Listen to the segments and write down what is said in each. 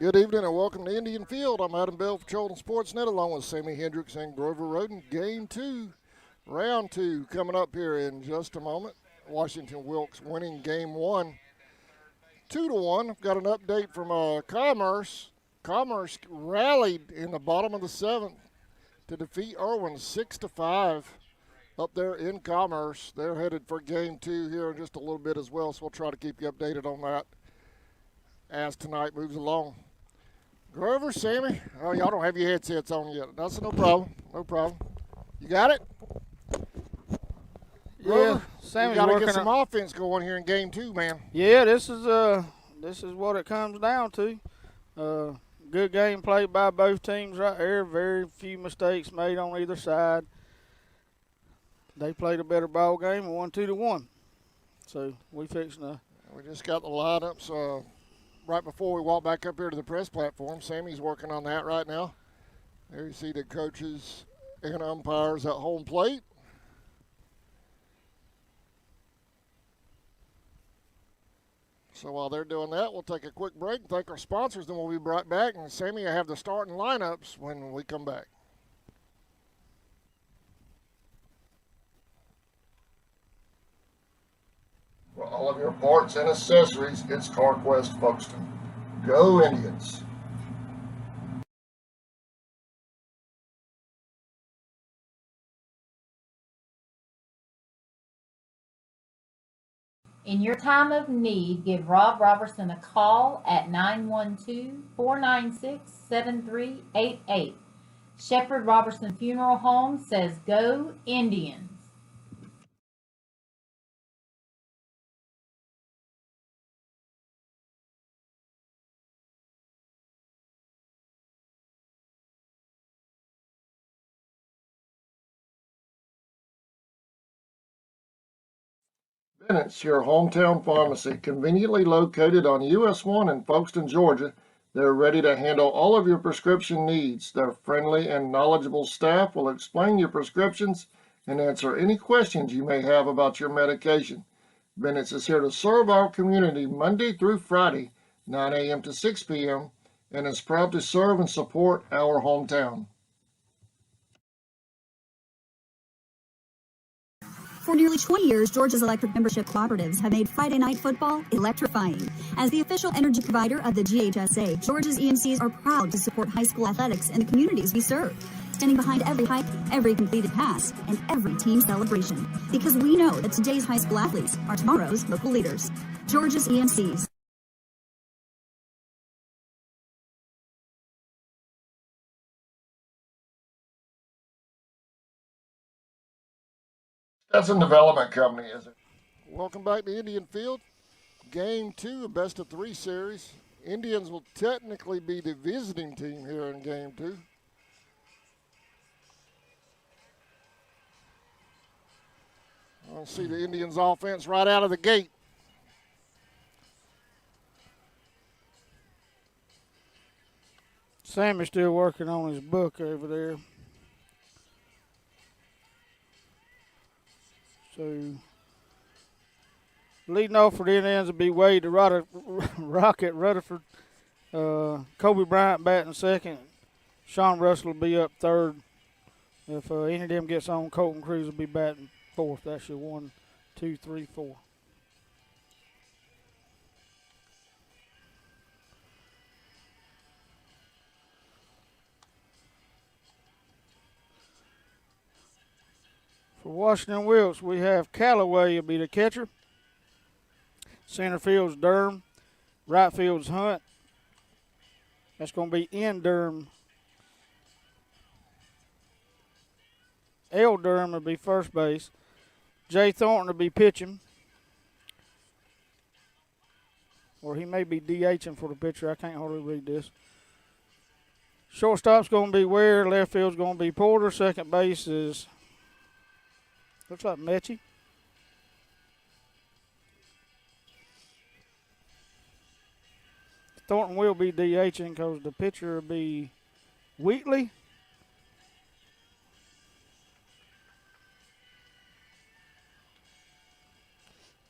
Good evening and welcome to Indian Field. I'm Adam Bell for Charlton Sportsnet along with Sammy Hendricks and Grover Roden. Game 2, round 2 coming up here in just a moment. Washington Wilkes winning game 1, 2-1. I've got an update from Commerce. Commerce rallied in the bottom of the 7th to defeat Irwin 6-5 up there in Commerce. They're headed for game 2 here in just a little bit as well, so we'll try to keep you updated on that as tonight moves along. Grover, Sammy, oh, y'all don't have your headsets on yet. That's no problem. No problem. You got it? Grover, Sammy's got to working get some offense going here in game 2, man. Yeah, this is what it comes down to. Good game played by both teams right there. Very few mistakes made on either side. They played a better ball game and won 2-1. So we fixing to. We just got the lineups right before we walk back up here to the press platform. Sammy's working on that right now. There you see the coaches and umpires at home plate. So while they're doing that, we'll take a quick break and thank our sponsors, then we'll be right back. And Sammy, I have the starting lineups when we come back. For all of your parts and accessories, it's CarQuest Folkestone. Go Indians! In your time of need, give Rob Robertson a call at 912-496-7388. Shepherd Robertson Funeral Home says go Indians. Bennett's, your hometown pharmacy, conveniently located on US 1 in Folkestone, Georgia. They're ready to handle all of your prescription needs. Their friendly and knowledgeable staff will explain your prescriptions and answer any questions you may have about your medication. Bennett's is here to serve our community Monday through Friday, 9 a.m. to 6 p.m., and is proud to serve and support our hometown. For nearly 20 years, Georgia's electric membership cooperatives have made Friday night football electrifying. As the official energy provider of the GHSA, Georgia's EMCs are proud to support high school athletics in the communities we serve, standing behind every hike, every completed pass, and every team celebration. Because we know that today's high school athletes are tomorrow's local leaders. Georgia's EMCs. Stetson Development Company, is it? Welcome back to Indian Field. Game 2, a best-of-3 series. Indians will technically be the visiting team here in Game 2. I'll see the Indians' offense right out of the gate. Sammy's still working on his book over there. So, leading off for the Indians will be Wade the Rocket Rutherford. Kobe Bryant batting second. Sean Russell will be up third. If any of them gets on, Colton Cruz will be batting fourth. That's your 1, 2, 3, 4. For Washington Wilkes, we have Callaway will be the catcher. Center field's Durham. Right field's Hunt. That's going to be in Durham. L. Durham will be first base. Jay Thornton will be pitching. Or he may be DHing for the pitcher. I can't hardly read this. Shortstop's going to be Ware. Left field's going to be Porter. Second base is, looks like Mechie. Thornton will be DHing because the pitcher will be Wheatley.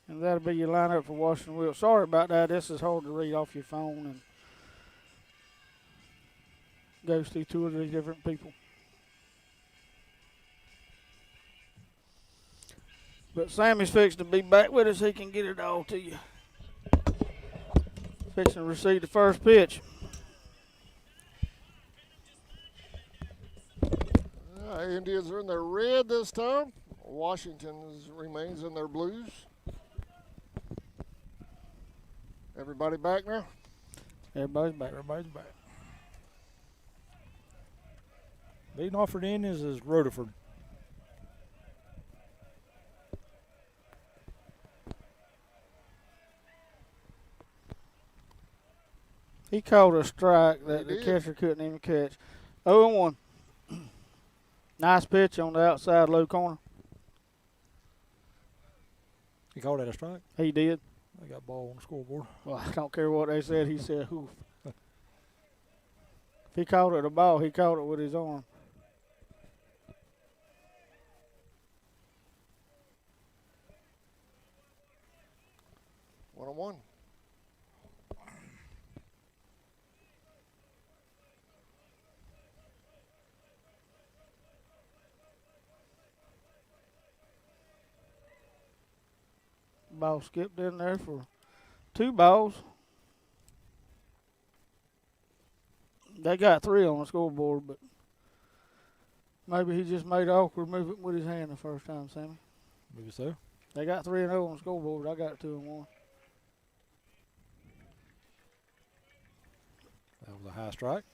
And that'll be your lineup for Washington Wilkes. Sorry about that. This is hard to read off your phone. And goes through 2 or 3 different people. But Sammy's fixing to be back with us. He can get it all to you. Fixing to receive the first pitch. Indians are in their red this time. Washington remains in their blues. Everybody back now? Everybody's back. Everybody's back. Leading off for the Indians is Rutherford. He caught a strike that the catcher couldn't even catch. 0-1. Nice pitch on the outside low corner. He called that a strike? He did. They got ball on the scoreboard. Well, I don't care what they said. He said hoof. If he caught it a ball, he caught it with his arm. One on one. Ball skipped in there for 2 balls. They got 3 on the scoreboard, but maybe he just made an awkward movement with his hand the first time, Sammy. Maybe so. They got 3-0 on the scoreboard. I got 2-1. That was a high strike.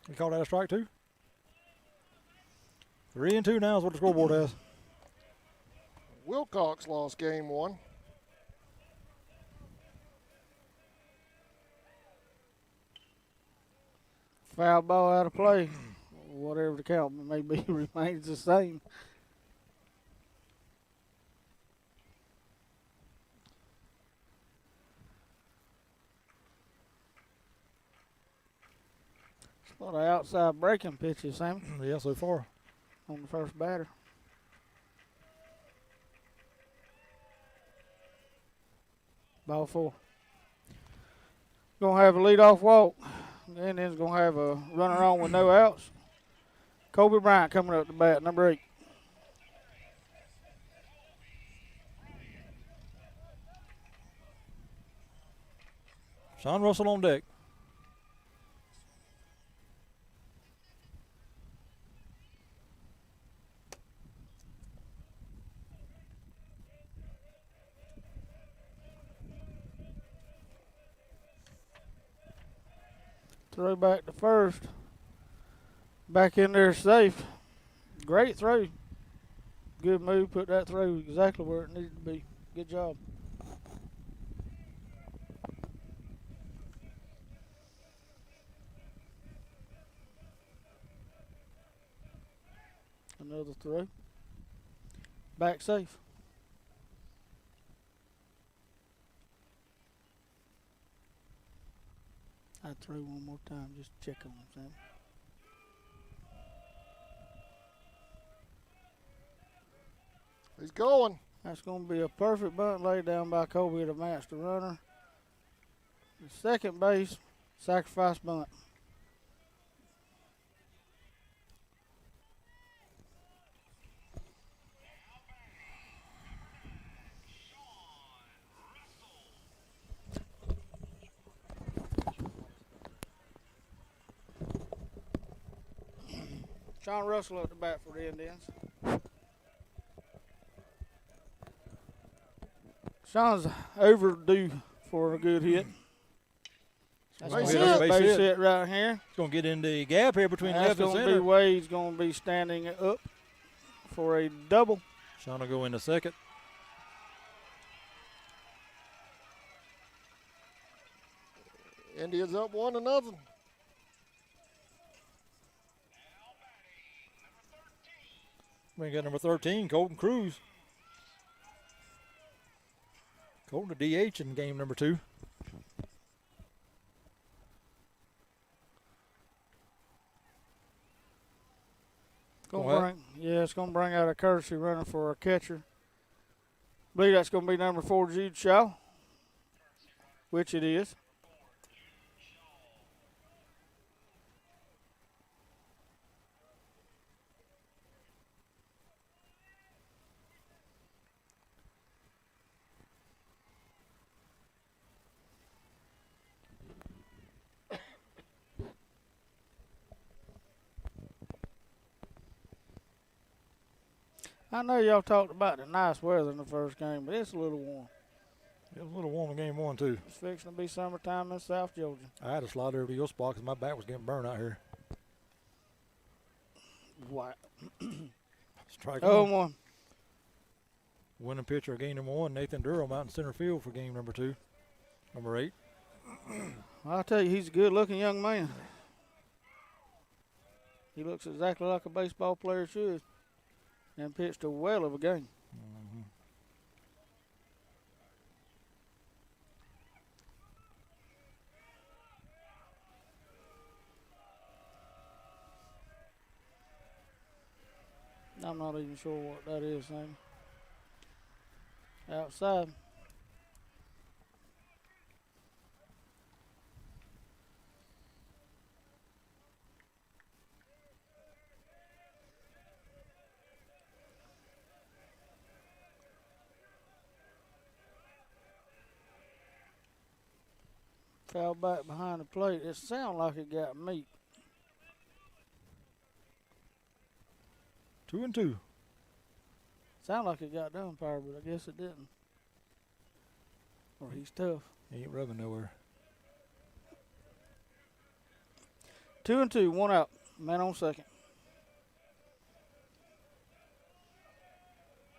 You call that a strike too? 3-2 now is what the scoreboard has. Wilcox lost game 1. Foul ball out of play. Whatever the count may be, remains the same. A lot of outside breaking pitches, Sam, Yeah, so far. on the first batter. Ball 4. Gonna have a leadoff walk. The Indians gonna have a runner on with no outs. Kobe Bryant coming up to bat, number 8. Sean Russell on deck. Throw back to first. Back in there safe. Great throw. Good move. Put that throw exactly where it needed to be. Good job. Another throw. Back safe. I'd throw one more time just to check on him, Sam. He's going. That's going to be a perfect bunt laid down by Kobe to match the runner. The second base, sacrifice bunt. Sean Russell up the bat for the Indians. Sean's overdue for a good hit. That's Base gonna hit. be a base hit right here. It's going to get in the gap here between That's left and going to be center. Wade's going to be standing up for a double. Sean will go into second. Indians up 1-0. We got number 13, Colton Cruz. Colton to DH in game number 2. that's going to bring out a courtesy runner for a catcher. I believe that's going to be number 4, Jude Shaw, which it is. I know y'all talked about the nice weather in the first game, but it's a little warm. It was a little warm in game 1, too. It's fixing to be summertime in South Georgia. I had to slide over to your spot because my back was getting burned out here. What? Strike 0-1. 1. Winning pitcher of game number 1, Nathan Durham, out in center field for game number 2. Number 8. I'll tell you, he's a good-looking young man. He looks exactly like a baseball player should. And pitched a well of a game. Mm-hmm. I'm not even sure what that is, Sam. Outside. Foul back behind the plate. It sounds like it got meat. 2-2. Sound like it got the umpire, but I guess it didn't. Or he's tough. He ain't rubbing nowhere. 2-2, 1 out. Man on second.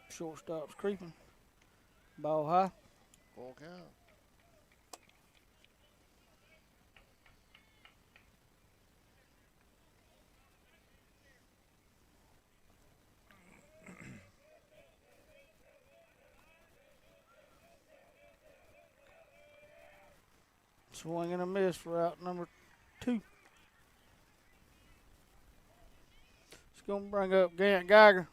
Shortstop's creeping. Ball high. Full count. Swing and a miss for out number 2. It's going to bring up Gant Geiger.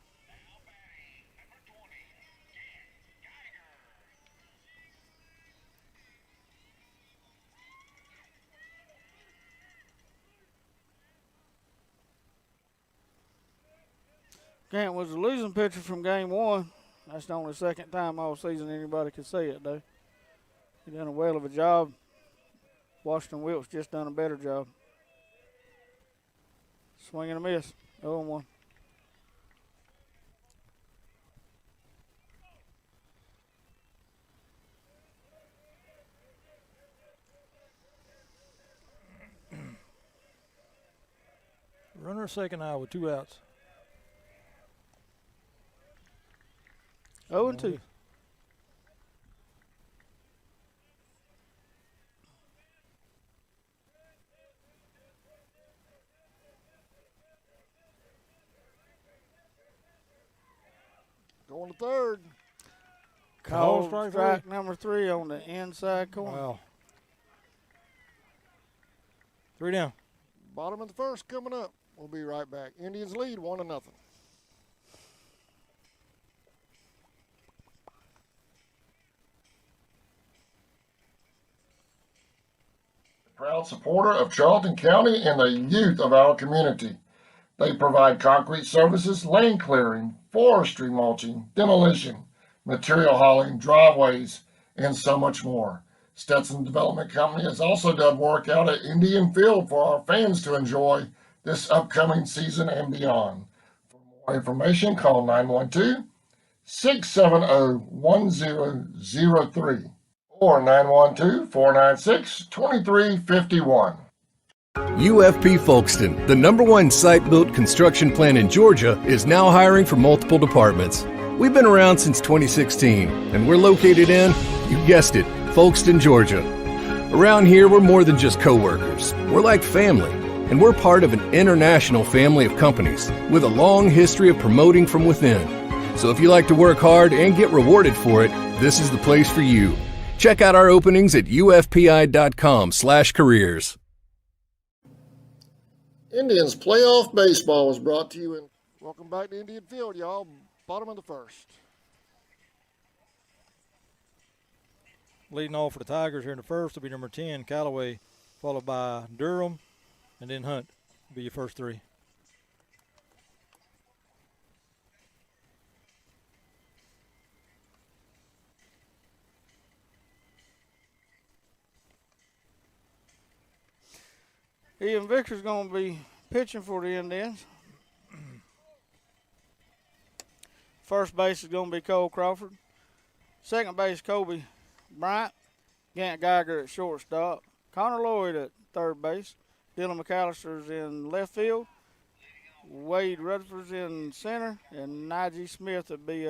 Gant was a losing pitcher from game 1. That's the only second time all season anybody could say it, though. He done a well of a job. Wash-Wilkes just done a better job. Swing and a miss. 0-1. Runner second out with 2 outs. 0-2. Going to third. Called strike strike number 3 on the inside corner. Wow. 3 down. Bottom of the first coming up. We'll be right back. Indians lead 1-0. Proud supporter of Charlton County and the youth of our community. They provide concrete services, lane clearing, forestry mulching, demolition, material hauling, driveways, and so much more. Stetson Development Company has also done work out at Indian Field for our fans to enjoy this upcoming season and beyond. For more information, call 912-670-1003 or 912-496-2351. UFP Folkestone, the #1 site-built construction plant in Georgia, is now hiring for multiple departments. We've been around since 2016, and we're located in, you guessed it, Folkestone, Georgia. Around here, we're more than just co-workers. We're like family, and we're part of an international family of companies with a long history of promoting from within. So if you like to work hard and get rewarded for it, this is the place for you. Check out our openings at ufpi.com/careers. Indians playoff baseball was brought to you in. Welcome back to Indian Field, y'all. Bottom of the first. Leading off for the Tigers here in the first will be number 10, Callaway, followed by Durham, and then Hunt will be your first three. Ian Victor's going to be pitching for the Indians. First base is going to be Cole Crawford. Second base, Kobe Bryant. Gant Geiger at shortstop. Connor Lloyd at third base. Dylan McAllister's in left field. Wade Rutherford's in center. And Najee Smith would be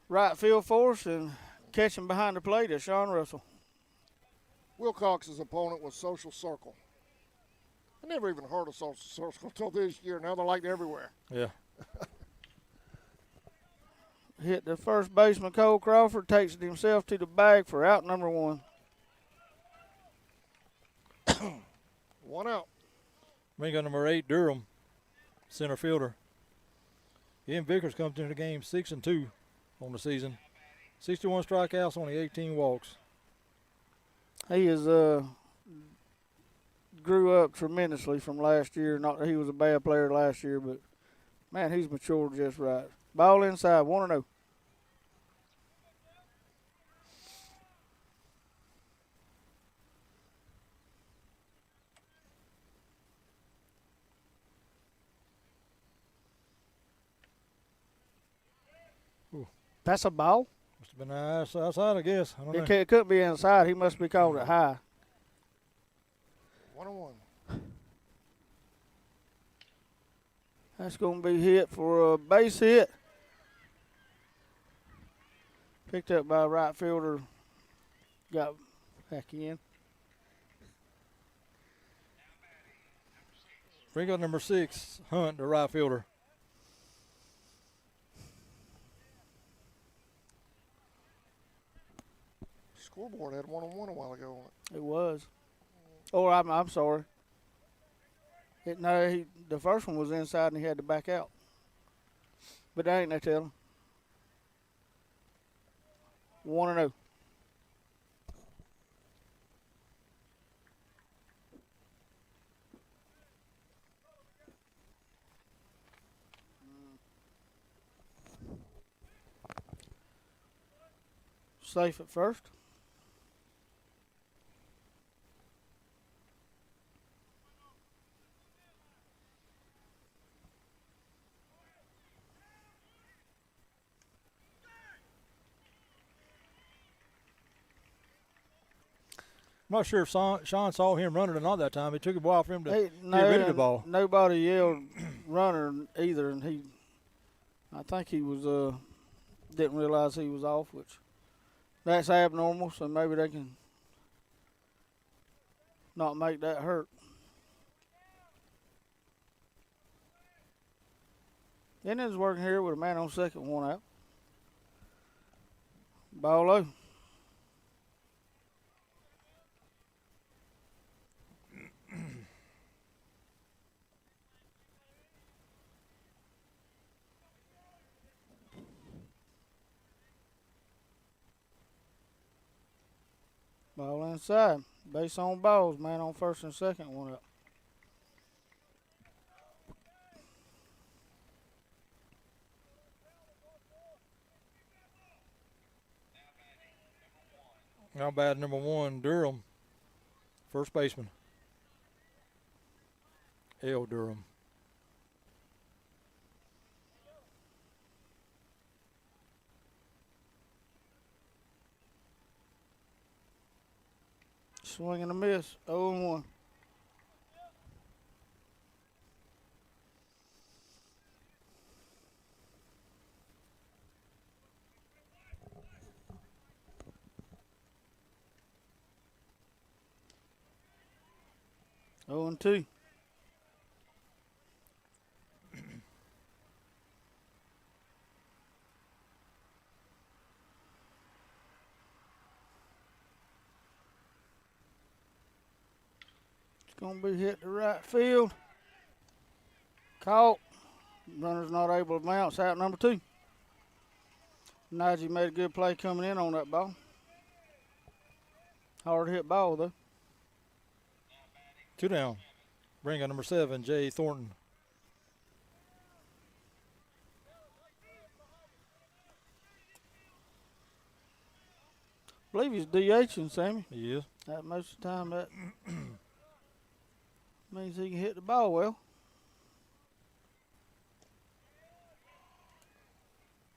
right field for us. And catching behind the plate is Sean Russell. Wilcox's opponent was Social Circle. I never even heard of Social Circle until this year. Now they're like everywhere. Yeah. Hit the first baseman, Cole Crawford, takes it himself to the bag for out number 1. 1 out. Bring up number 8, Durham, center fielder. Ian Vickers comes into the game 6-2 on the season. 61 strikeouts, only 18 walks. He is grew up tremendously from last year. Not that he was a bad player last year, but man, he's matured just right. Ball inside, 1-0. That's a ball? Must have been outside, I guess. I don't know. It couldn't be inside. He must be called it high. 1-1. That's going to be hit for a base hit. Picked up by a right fielder. Got back in. Bring up number 6, Hunt, the right fielder. Scoreboard had 1-1 a while ago on it. It was. Oh, I'm sorry. The first one was inside and he had to back out. But that ain't no telling. 1-0. Safe at first. I'm not sure if Sean saw him running or not that time. It took a while for him to get rid of the ball. Nobody yelled runner either, and I think he was didn't realize he was off, which that's abnormal. So maybe they can not make that hurt. Indians working here with a man on second, 1 out. Ball low. Ball inside. Base on balls. Man on first and second, 1 out. Now bad number 1, Durham, first baseman. L. Durham. Swing and a miss. 0-1. Oh, and 2. It's going to be hit to right field. Caught. Runner's not able to bounce. Out number 2. Najee made a good play coming in on that ball. Hard hit ball, though. 2 down. Bring on number 7, Jay Thornton. I believe he's DHing, Sammy. He is. Most of the time, that means he can hit the ball well.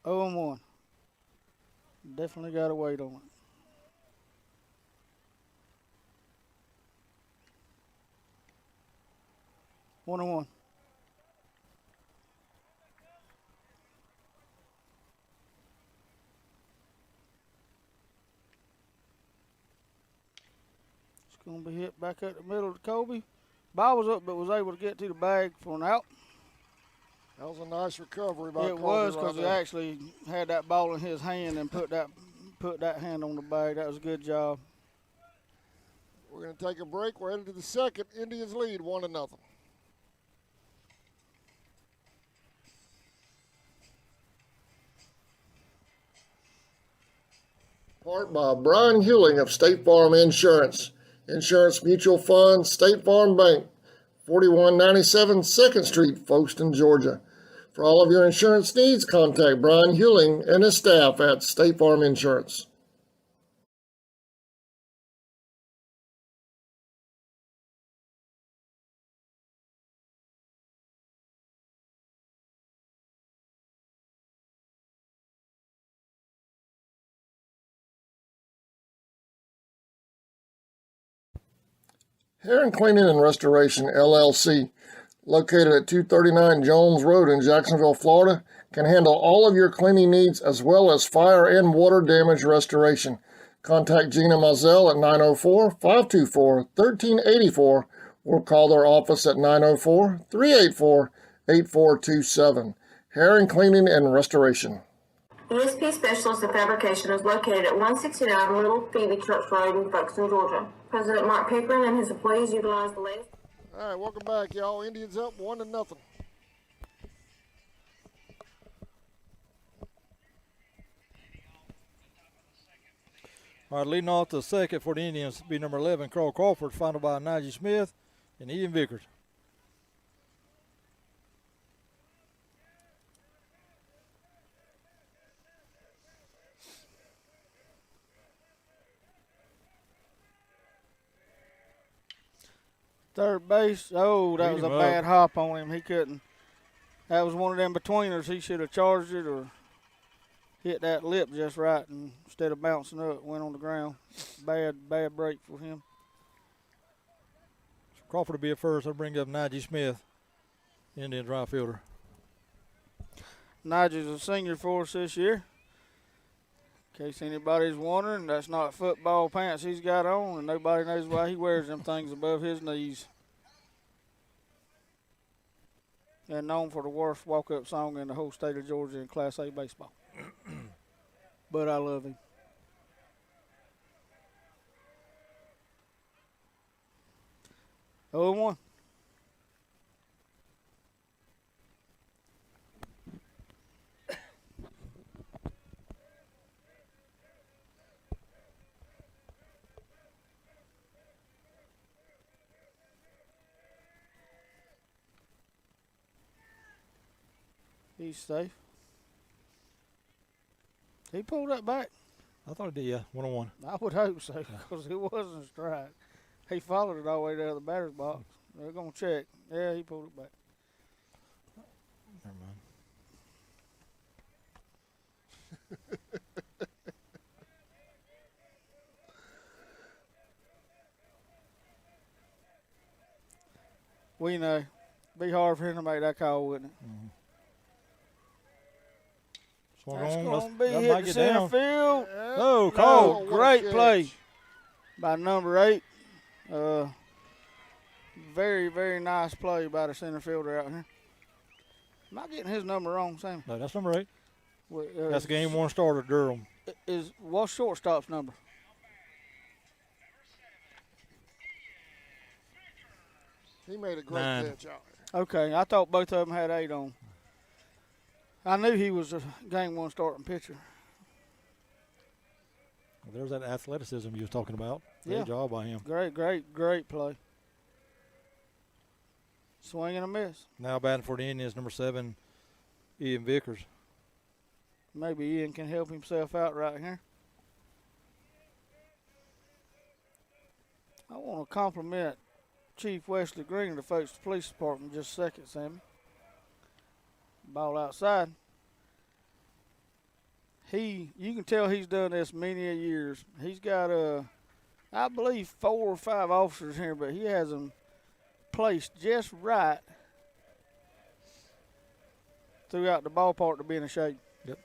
0-1. Definitely got to wait on it. One and 1. It's going to be hit back up the middle to Kobe. Ball was up, but was able to get to the bag for an out. That was a nice recovery by It Kobe was, right because he there. actually had that ball in his hand and put that hand on the bag. That was a good job. We're going to take a break. We're headed to the second. Indians lead 1-0. Part by Brian Hewling of State Farm Insurance. Insurance Mutual Fund, State Farm Bank, 4197 2nd Street, Folkestone, Georgia. For all of your insurance needs, contact Brian Hewling and his staff at State Farm Insurance. Heron Cleaning and Restoration, LLC, located at 239 Jones Road in Jacksonville, Florida, can handle all of your cleaning needs as well as fire and water damage restoration. Contact Gina Mazel at 904-524-1384 or call their office at 904-384-8427. Heron Cleaning and Restoration. ESP Specialist in Fabrication is located at 169 Little Phoebe Church Road in Folkestone, Georgia. President Mark Pickering and his employees utilize the latest. All right, welcome back, y'all. Indians up 1-0. All right, leading off the second for the Indians be number 11, Carl Crawford, followed by Najee Smith and Ian Vickers. Third base. Oh, that Beat was a him up. bad hop on him. He couldn't. That was one of them betweeners. He should have charged it or hit that lip just right, and instead of bouncing up, went on the ground. Bad break for him. Crawford will be at first. I'll bring up Najee Smith, Indians right fielder. Nigel's a senior for us this year. In case anybody's wondering, that's not football pants he's got on, and nobody knows why he wears them things above his knees. And known for the worst walk-up song in the whole state of Georgia in Class A baseball. But I love him. Oh, 1. He's safe. He pulled that back. I thought he did, yeah, 1-1. I would hope so, because it wasn't a strike. He followed it all the way down to the batter's box. They're going to check. Yeah, he pulled it back. Never mind. We know. Be hard for him to make that call, wouldn't it? Mm-hmm. Swung That's on. going to be That hit might to get center down. field. Oh, call. Oh, great play by number 8. Very, very nice play by the center fielder out here. Am I getting his number wrong, Sam? No, that's number 8. That's game 1 starter, Durham. What's shortstop's number? He made a great 9. catch out there. Okay, I thought both of them had 8 on. I knew he was a game 1 starting pitcher. Well, there's that athleticism you was talking about. Yeah. Great job by him. Great play. Swing and a miss. Now batting for the Indians, number 7, Ian Vickers. Maybe Ian can help himself out right here. I want to compliment Chief Wesley Green of the folks at the police department just a second, Sammy. Ball outside. You can tell he's done this many a years. He's got, I believe, 4 or 5 officers here, but he has them placed just right throughout the ballpark to be in a shape. Yep.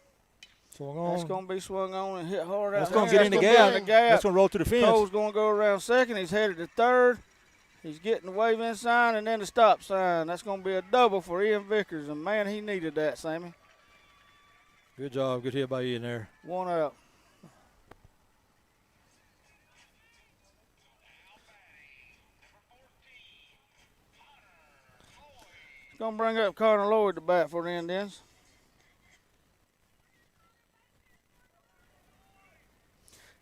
Swung on. That's going to be swung on and hit hard out. That's going to get in the gap. That's going to roll to the fence. Cole's going to go around second. He's headed to third. He's getting the wave-in sign and then the stop sign. That's going to be a double for Ian Vickers, and, man, he needed that, Sammy. Good job. Good hit by Ian there. 1 out. He's going to bring up Connor Lloyd to bat for the Indians.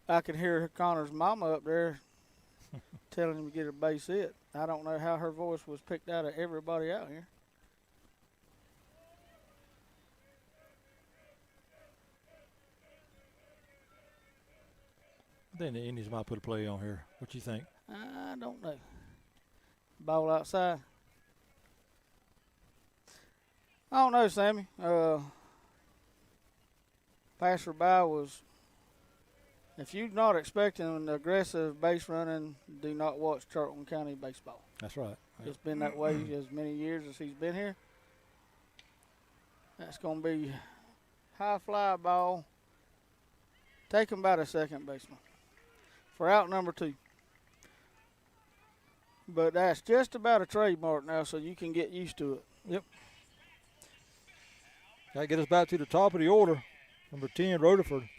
I can hear Connor's mama up there telling him to get a base hit. I don't know how her voice was picked out of everybody out here. I think the Indians might put a play on here. What you think? I don't know. Ball outside. I don't know, Sammy. Passerby was, if you're not expecting an aggressive base running, do not watch Charlton County baseball. That's right. It's been that way as many years as he's been here. That's going to be high fly ball. Taken by the second baseman for out number 2. But that's just about a trademark now, so you can get used to it. Yep. Got to get us back to the top of the order. Number 10, Rutherford.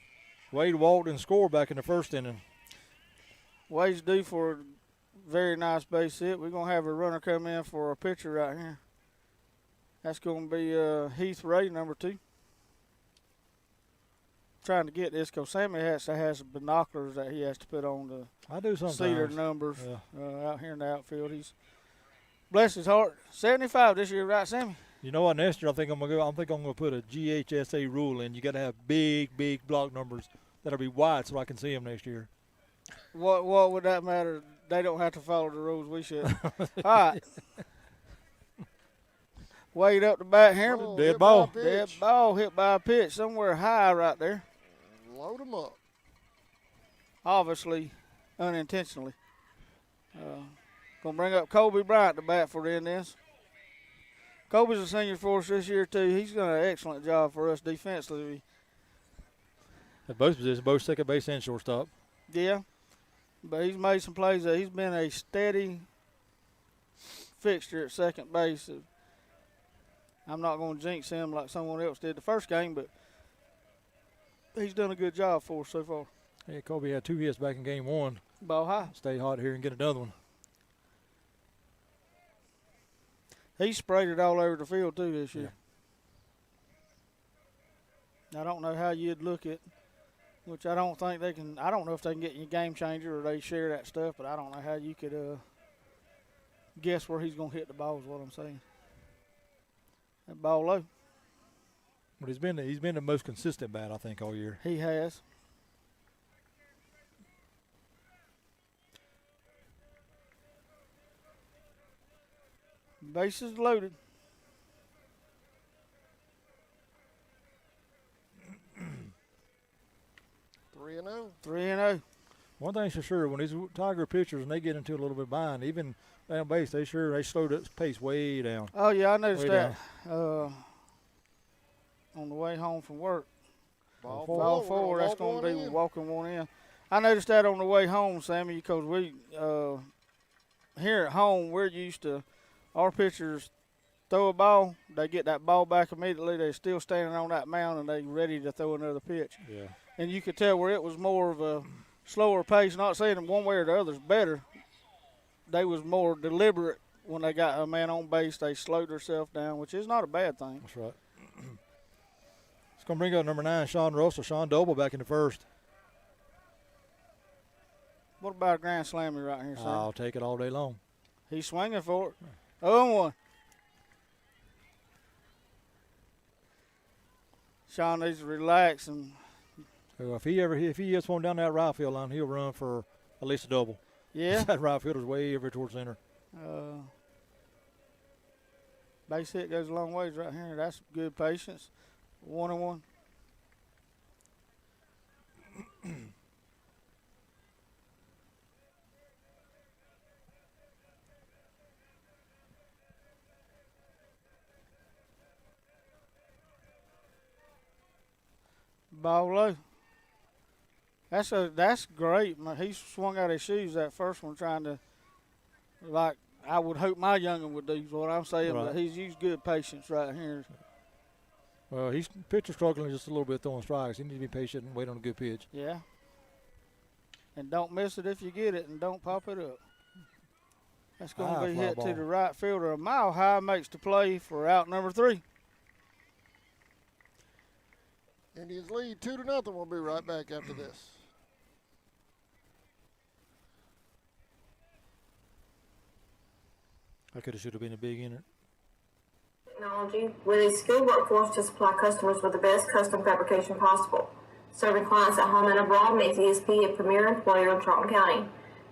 Wade walked and scored back in the first inning. Wade's due for a very nice base hit. We're going to have a runner come in for a pitcher right here. That's going to be Heath Ray, number 2. Trying to get this because Sammy has binoculars that he has to put on to I do sometimes. see their numbers Yeah. out here in the outfield. He's, bless his heart, 75 this year, right, Sammy? You know what? Next year, I think I'm gonna put a GHSA rule in. You got to have big block numbers that'll be wide so I can see them next year. What would that matter? They don't have to follow the rules. We should. All right. Wade up the bat here. Oh, Dead hit by ball. a pitch. Dead ball hit by a pitch somewhere high right there. Load him up. Obviously, unintentionally. Gonna bring up Colby Bryant to bat for the Indians. Colby's a senior for us this year too. He's done an excellent job for us defensively. At both positions, both second base and shortstop. Yeah, but he's made some plays. He's been a steady fixture at second base. I'm not going to jinx him like someone else did the first game, but he's done a good job for us so far. Hey, Colby had 2 hits back in game 1. Ball high. Stay hot here and get another one. He sprayed it all over the field too this year. I don't know how you'd look at, which I don't think they can. I don't know if they can get you a game changer or they share that stuff, but I don't know how you could guess where he's going to hit the ball is what I'm saying. That ball low. But he's been the most consistent bat, I think, all year. He has. Bases loaded. 3-0. 3-0. One thing's for sure, when these Tiger pitchers, when they get into a little bit of bind, even down base, they slow the pace way down. Oh, yeah, I noticed Way that on the way home from work. Ball Ball forward, that's going to be walking one in. I noticed that on the way home, Sammy, because we here at home, we're used to our pitchers throw a ball, they get that ball back immediately. They're still standing on that mound, and they're ready to throw another pitch. Yeah. And you could tell where it was more of a slower pace, not saying that one way or the other's better. They was more deliberate when they got a man on base, they slowed themselves down, which is not a bad thing. That's right. It's going to bring up number 9, Sean Russell. Sean Doble back in the first. What about a grand slammer right here, sir? I'll take it all day long. He's swinging for it. 0-1. Sean needs to relax and. So if he hits one down that right field line, he'll run for at least a double. Yeah. That right fielder's way over towards center. Base hit goes a long ways right here. That's good patience. 1-1. Ball low. That's great. He swung out his shoes that first one, trying to, like, I would hope my youngin would do is what I'm saying, Right. but he's used good patience right here. Well, he's pitcher struggling just a little bit throwing strikes. He needs to be patient and wait on a good pitch. Yeah. And don't miss it if you get it, and don't pop it up. That's going to be fly hit ball. to the right fielder. A mile high makes the play for out number 3. Indians lead 2-0. We'll be right back after this. I could have should have been a big inner. Technology with a skilled workforce to supply customers with the best custom fabrication possible. Serving clients at home and abroad makes ESP a premier employer in Charlton County.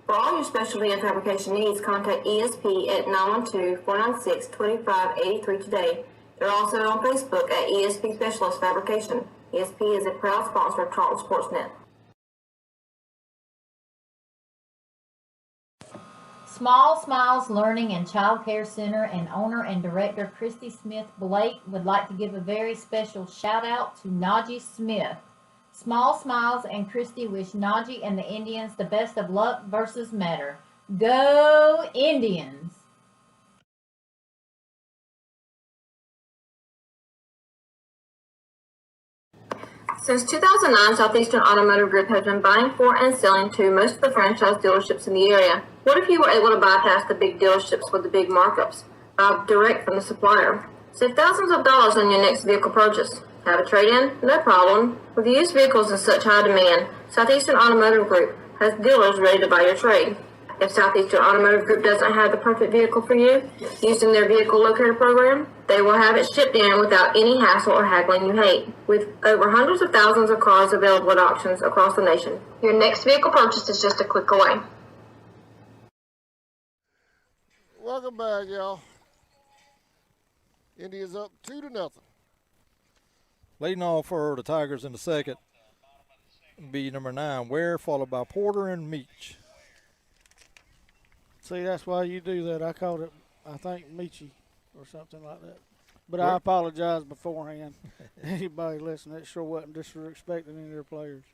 For all your specialty and fabrication needs, contact ESP at 912-496-2583 today. They're also on Facebook at ESP Specialist Fabrication. ESP is a proud sponsor of Charlton Sportsnet. Small Smiles Learning and Child Care Center and owner and director Christy Smith Blake would like to give a very special shout out to Najee Smith. Small Smiles and Christy wish Najee and the Indians the best of luck versus Metter. Go Indians! Since 2009, Southeastern Automotive Group has been buying for and selling to most of the franchise dealerships in the area. What if you were able to bypass the big dealerships with the big markups? Buy direct from the supplier. Save thousands of dollars on your next vehicle purchase. Have a trade-in? No problem. With used vehicles in such high demand, Southeastern Automotive Group has dealers ready to buy your trade. If Southeastern Automotive Group doesn't have the perfect vehicle for you, using their vehicle locator program, they will have it shipped in without any hassle or haggling you hate. With over hundreds of thousands of cars available at auctions across the nation, your next vehicle purchase is just a click away. Welcome back, y'all. Indians up 2-0. Leading off for the Tigers in the second be number 9, Ware, followed by Porter and Meach. See, that's why you do that. I called it, I think, Michi or something like that. But I apologize beforehand. Anybody listening, it sure wasn't disrespecting any of their players.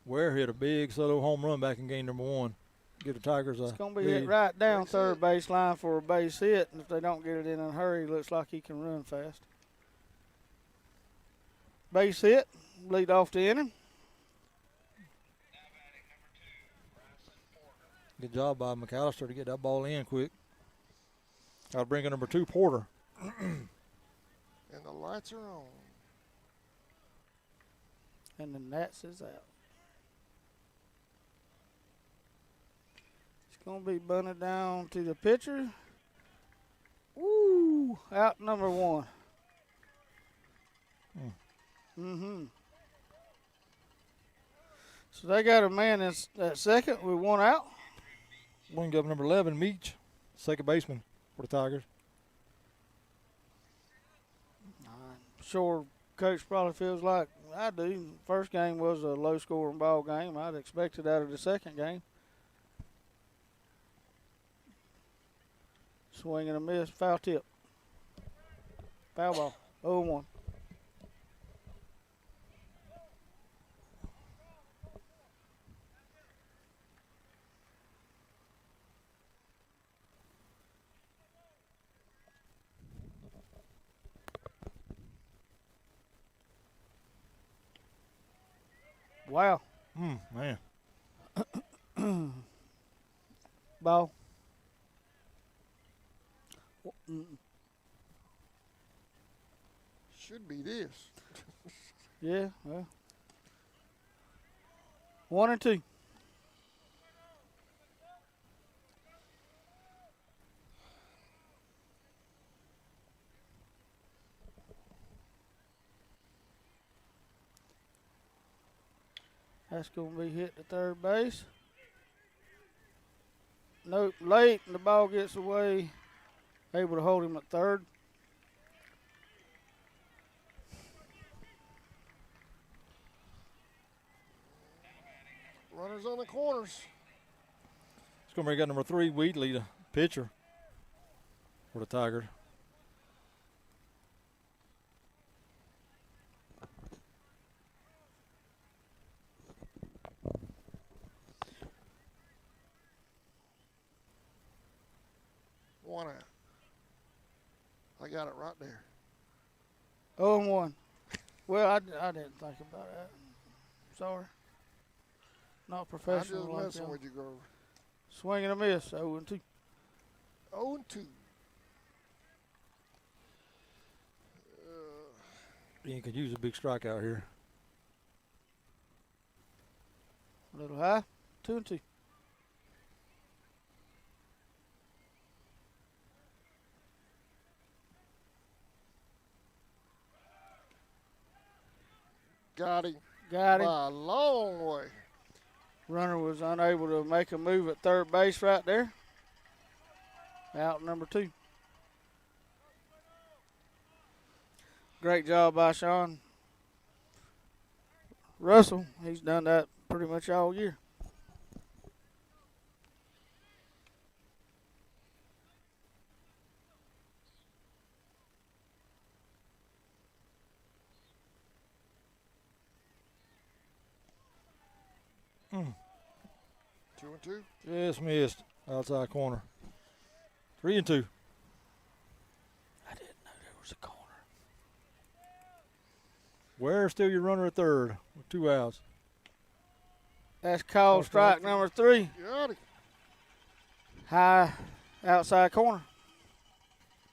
Ware hit a big solo home run back in game number 1. Give the Tigers a It's going to be lead. hit right down third base line for a base hit, and if they don't get it in a hurry, it looks like he can run fast. Base hit, lead off the inning. Good job by McAllister to get that ball in quick. I'll bring in number 2, Porter. And the lights are on. And the Nats is out. It's going to be bunted down to the pitcher. Woo! Out number 1. So they got a man at second with 1 out. Bring up number 11, Meach, second baseman for the Tigers. Sure, coach probably feels like I do. First game was a low-scoring ball game. I'd expect it out of the second game. Swing and a miss, foul tip. Foul ball, 0-1. Wow. Man. Ball. Should be this. Yeah, well. 1 and 2. That's going to be hit to third base. Nope, late, and the ball gets away. Able to hold him at third. Runners on the corners. It's going to bring up number 3, Wheatley, the pitcher for the Tigers. One out. I got it right there. 0 and 1. Well, I didn't think about that. Sorry. Not I'm professional. just like messing y'all. with you, Grover. Swing and a miss. 0 and 2. 0 and 2. You could use a big strikeout here. A little high. 2 and 2. Got him. Got him. By a long way. Runner was unable to make a move at third base right there. Out number 2. Great job by Sean Russell. He's done that pretty much all year. Mm. 2 and 2. Just missed. Outside corner. 3 and 2. I didn't know there was a corner. Where's still your runner at third with 2 outs? That's called strike number 3. Got him. High outside corner.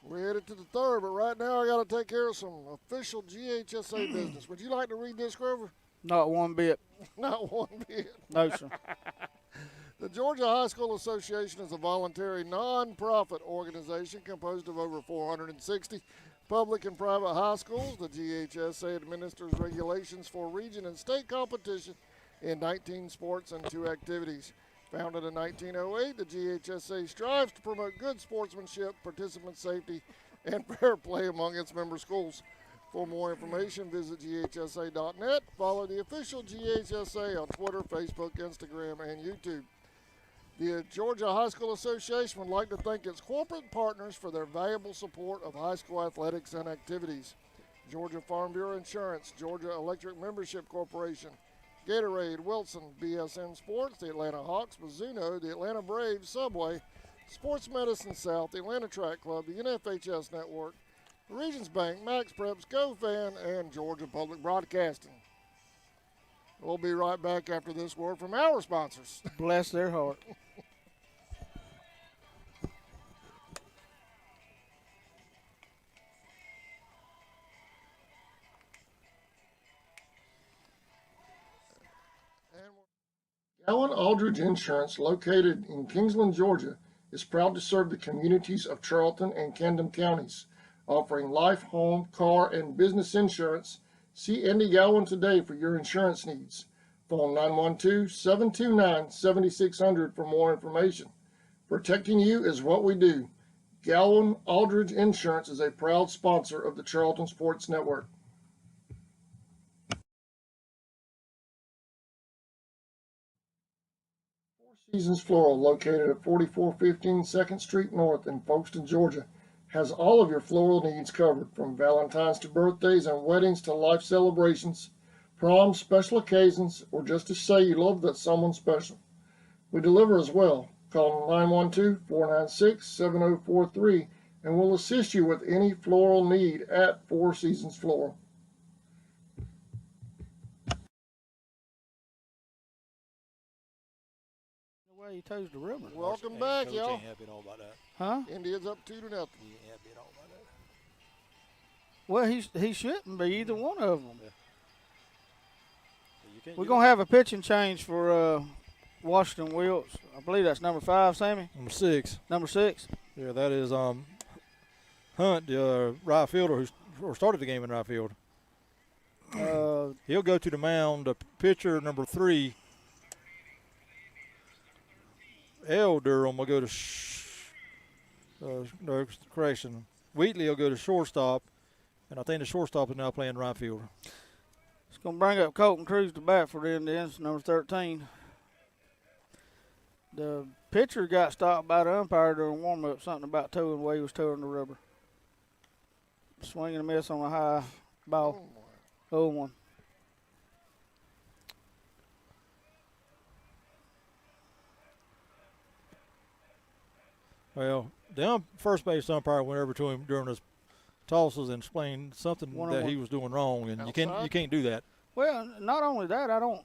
We're headed to the third, but right now I got to take care of some official GHSA business. Would you like to read this, Grover? Not one bit. Not one bit. No, sir. The Georgia High School Association is a voluntary non-profit organization composed of over 460 public and private high schools. The GHSA administers regulations for region and state competition in 19 sports and 2 activities. Founded in 1908, the GHSA strives to promote good sportsmanship, participant safety, and fair play among its member schools. For more information, visit GHSA.net. Follow the official GHSA on Twitter, Facebook, Instagram, and YouTube. The Georgia High School Association would like to thank its corporate partners for their valuable support of high school athletics and activities. Georgia Farm Bureau Insurance, Georgia Electric Membership Corporation, Gatorade, Wilson, BSN Sports, the Atlanta Hawks, Mizuno, the Atlanta Braves, Subway, Sports Medicine South, the Atlanta Track Club, the NFHS Network, Regions Bank, Max Preps, GoFan, and Georgia Public Broadcasting. We'll be right back after this word from our sponsors. Bless their heart. Allen Aldridge Insurance, located in Kingsland, Georgia, is proud to serve the communities of Charlton and Camden counties, offering life, home, car, and business insurance. See Andy Gowan today for your insurance needs. Phone 912-729-7600 for more information. Protecting you is what we do. Gowan Aldridge Insurance is a proud sponsor of the Charlton Sports Network. Four Seasons Floral, located at 4415 2nd Street North in Folkestone, Georgia, has all of your floral needs covered, from Valentine's to birthdays and weddings to life celebrations, proms, special occasions, or just to say you love that someone special. We deliver as well. Call 912-496-7043 and we'll assist you with any floral need at Four Seasons Floral. Well, you toes the rubber. Welcome back, y'all. Ain't happy at all about that. Huh? Indians up 2-0. He ain't happy at all about that. Well, he shouldn't be either one of them. Yeah. We're going to have a pitching change for Washington Wilkes. I believe that's number 5, Sammy. Number 6. Number 6. Yeah, that is Hunt, the right fielder who started the game in right field. He'll go to the mound. The pitcher, number 3, L. Durham, will go to no, correction. Wheatley will go to shortstop, and I think the shortstop is now playing right field. It's going to bring up Colton Cruz to bat for the Indians, number 13. The pitcher got stopped by the umpire during warm-up, something about towing the way he was towing the rubber. Swing and a miss on a high ball. 0-1. Well, the first base umpire went over to him during his tosses and explained something that he was doing wrong, and you can't do that. Well, not only that, I don't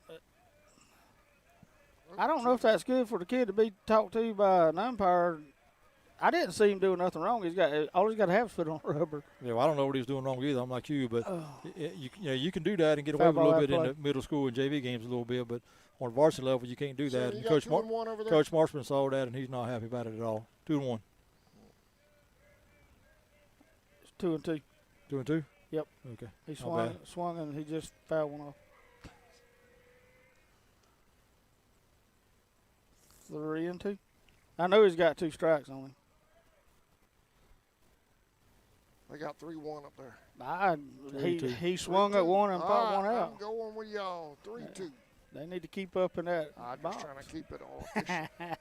know if that's good for the kid to be talked to by an umpire. I didn't see him doing nothing wrong. All he's got to have is foot on rubber. Yeah, well, I don't know what he was doing wrong either. I'm like you, but you can do that and get away with a little bit in the middle school and JV games a little bit, but on the varsity level you can't do that. So and Coach Marshman saw that, and he's not happy about it at all. 2-1. It's 2-2. 2-2. Yep. Okay. He swung, and he just fouled one off. 3-2. I know he's got 2 strikes on him. They got 3-1 up there. He swung at one and popped one out. I'm going with y'all. 3-2. They need to keep up in that I'm box. just trying to keep it all efficient.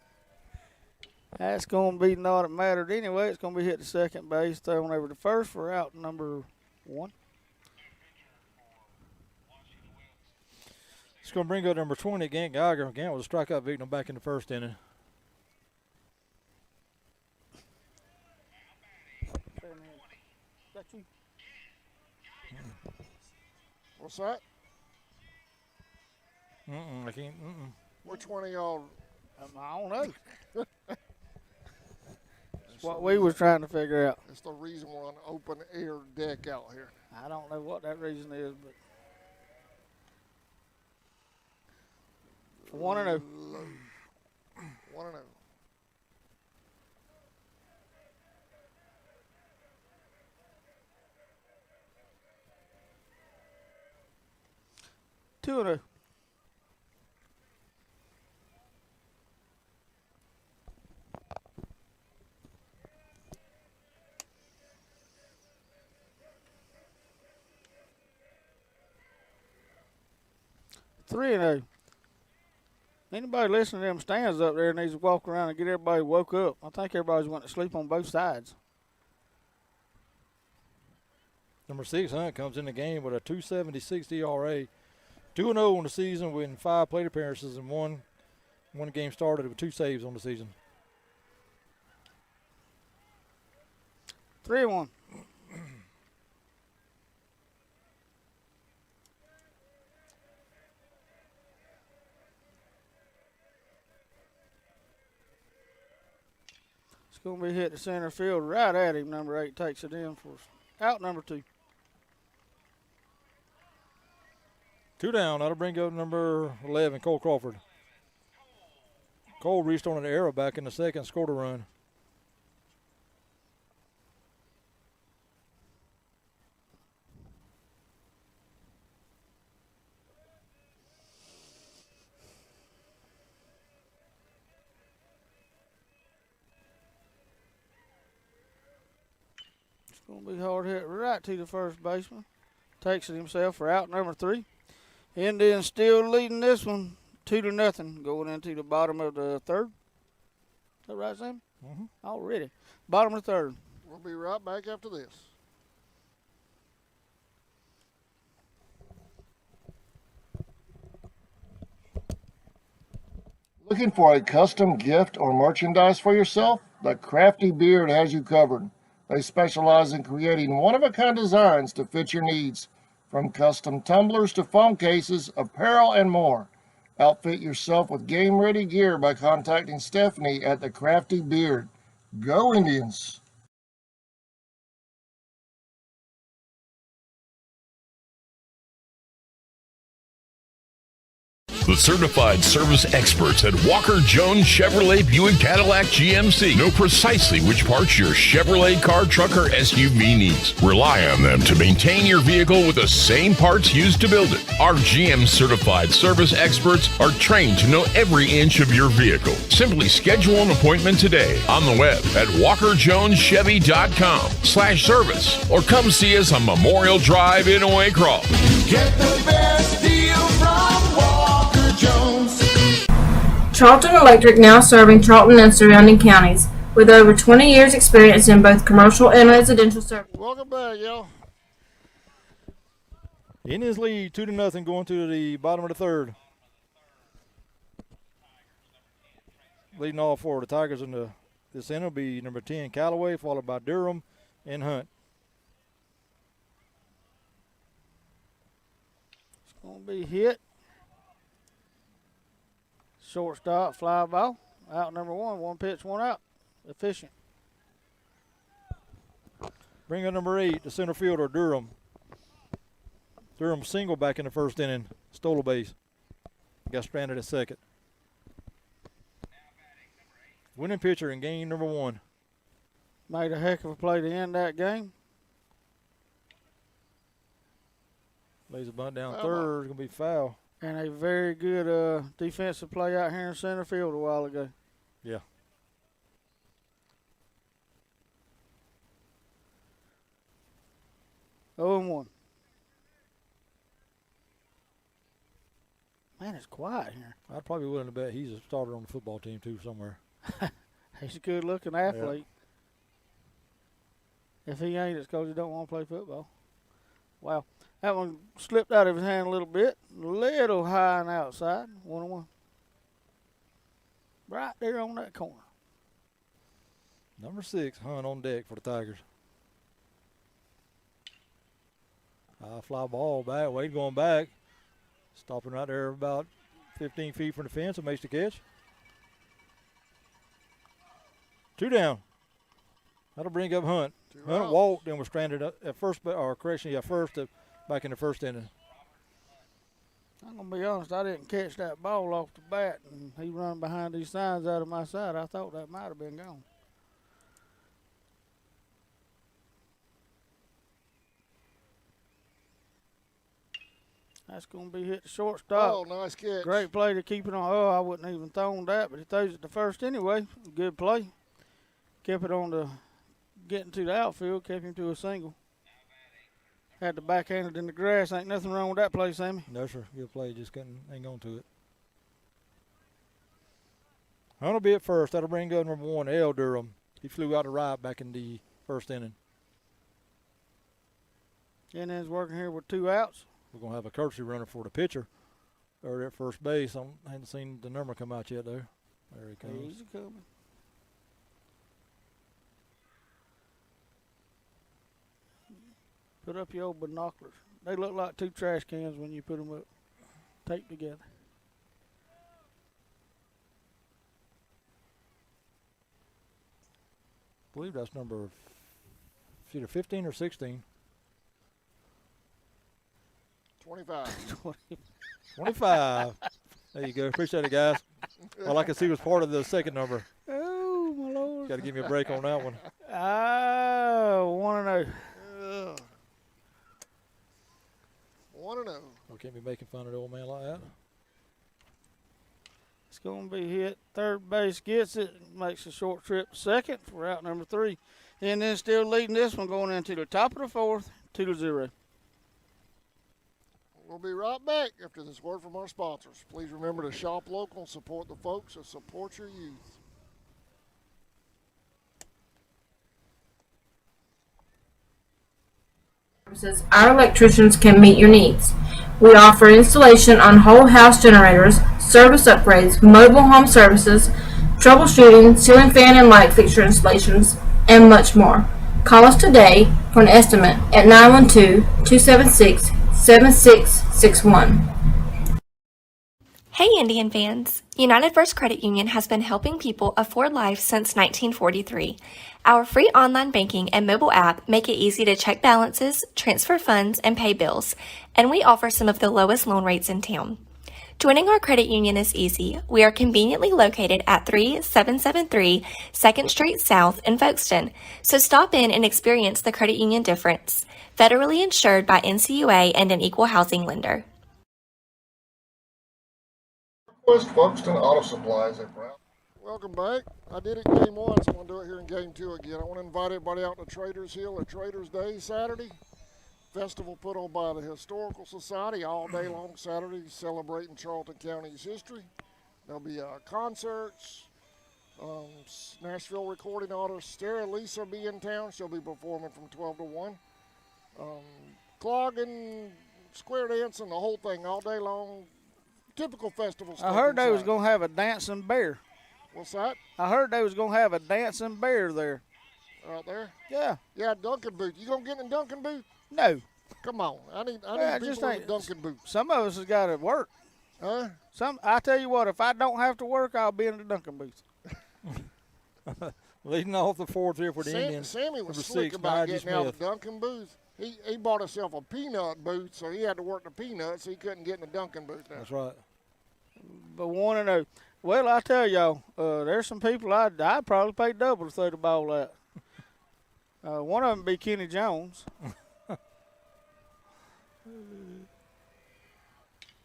That's going to be not it mattered anyway. It's going to be hit to second base, thrown over to first for out number 1. It's going to bring up number 20, Gant Geiger. Gant was a strikeout victim back in the first inning. What's that? I can't. Which one of y'all? I don't know. That's what we was trying to figure out. It's the reason we're on open air deck out here. I don't know what that reason is, but 1-0. 1-0. Two and 0. Three and 0. Anybody listening to them stands up there needs to walk around and get everybody woke up. I think everybody's went to sleep on both sides. Number 6, Hunt, comes in the game with a 2.76 ERA. 2-0 on the season, winning 5 plate appearances and one game started with 2 saves on the season. 3-1. It's going to be hit to center field right at him. Number 8 takes it in for out number 2. 2 down. That'll bring up number 11, Cole Crawford. Cole reached on an error back in the second, scored a run. It's going to be hard hit right to the first baseman. Takes it himself for out number 3. Indians still leading this one 2-0 going into the bottom of the 3rd. Is that right, Sam? Mm-hmm. Already. Bottom of the 3rd. We'll be right back after this. Looking for a custom gift or merchandise for yourself? The Crafty Beard has you covered. They specialize in creating one-of-a-kind designs to fit your needs. From custom tumblers to phone cases, apparel, and more. Outfit yourself with game-ready gear by contacting Stephanie at the Crafty Beard. Go Indians! The certified service experts at Walker Jones Chevrolet Buick Cadillac GMC know precisely which parts your Chevrolet car, truck, or SUV needs. Rely on them to maintain your vehicle with the same parts used to build it. Our GM certified service experts are trained to know every inch of your vehicle. Simply schedule an appointment today on the web at walkerjoneschevy.com/service or come see us on Memorial Drive in Waycross. Get the best deal from Walker Jones. Charlton Electric now serving Charlton and surrounding counties with over 20 years experience in both commercial and residential service. Welcome back, y'all. Indians lead 2-0 going to the bottom of the third. Leading all four. The Tigers in this end will be number 10, Callaway, followed by Durham and Hunt. It's going to be hit. Shortstop, fly ball. Out number one. One pitch, one out. Efficient. Bring up number 8, the center fielder, Durham. Durham single back in the first inning. Stole a base. Got stranded at second. Winning pitcher in game number 1. Made a heck of a play to end that game. Lays a bunt down third. It's going to be foul. And a very good defensive play out here in center field a while ago. Yeah. Oh, and 1. Man, it's quiet here. I'd probably be willing to bet he's a starter on the football team, too, somewhere. He's a good-looking athlete. Yeah. If he ain't, it's because he don't want to play football. Wow. That one slipped out of his hand a little bit. A little high and outside. 1-1. Right there on that corner. Number 6, Hunt on deck for the Tigers. High fly ball back. Wade going back. Stopping right there about 15 feet from the fence and makes the catch. 2 down. That'll bring up Hunt. Hunt walked and was stranded at first, or correction, first back in the first inning. I'm going to be honest, I didn't catch that ball off the bat, and he run behind these signs out of my side. I thought that might have been gone. That's going to be hit to shortstop. Oh, nice catch. Great play to keep it on. Oh, I wouldn't even thrown that, but he throws it to first anyway. Good play. Kept it on the getting to the outfield, kept him to a single. Had the backhanded in the grass. Ain't nothing wrong with that play, Sammy. No, sir. Good play. Just couldn't hang on to it. Hunt will be at first. That'll bring up number 1, L. Durham. He flew out to right back in the first inning. Indians working here with 2 outs. We're going to have a courtesy runner for the pitcher or at first base. I haven't seen the number come out yet, though. There he comes. He's coming. Put up your old binoculars. They look like 2 trash cans when you put them up, taped together. I believe that's number either 15 or 16. 25. 25. There you go. Appreciate it, guys. All I can see was part of the second number. Oh, my Lord. Got to give me a break on that one. Oh, 1-0. 1-0. Oh, can't be making fun of the old man like that. It's going to be hit. Third base gets it. Makes a short trip to second for out number 3. And then still leading this one going into the top of the 4th, 2-0. We'll be right back after this word from our sponsors. Please remember to shop local and support the folks that support your youth. Our electricians can meet your needs. We offer installation on whole house generators, service upgrades, mobile home services, troubleshooting, ceiling fan and light fixture installations, and much more. Call us today for an estimate at 912-276-7661. Hey Indian fans! United First Credit Union has been helping people afford life since 1943. Our free online banking and mobile app make it easy to check balances, transfer funds, and pay bills, and we offer some of the lowest loan rates in town. Joining our credit union is easy. We are conveniently located at 3773 2nd Street South in Folkestone, so stop in and experience the credit union difference. Federally insured by NCUA and an equal housing lender. West Folkestone Auto Supplies at Brown. Welcome back. I did it game 1, so I'm going to do it here in game 2 again. I want to invite everybody out to Traders Hill at Traders Day Saturday. Festival put on by the Historical Society all day long Saturday, celebrating Charlton County's history. There'll be concerts, Nashville recording artist Sarah Lisa will be in town. She'll be performing from 12 to 1. Clogging, square dancing, the whole thing all day long. Typical festival stuff. I heard they was inside. going to have a dancing bear. What's that? I heard they was going to have a dancing bear there. Out there? Yeah. Yeah, Duncan booth. You gonna get in a Duncan booth? No. Come on. I need just people in ain't- a Duncan booth. Some of us has got to work. Huh? I tell you what, if I don't have to work, I'll be in the Duncan booth. Leading off the 4th here for the Indians. Sammy was number slick 6, about Nigel getting out of Smith. the Duncan booth. He bought himself a peanut booth, so he had to work the peanuts, so he couldn't get in the Duncan booth now. That's right. But 1-0. Well, I tell y'all, there's some people I'd probably pay double to throw the ball at. One of them be Kenny Jones.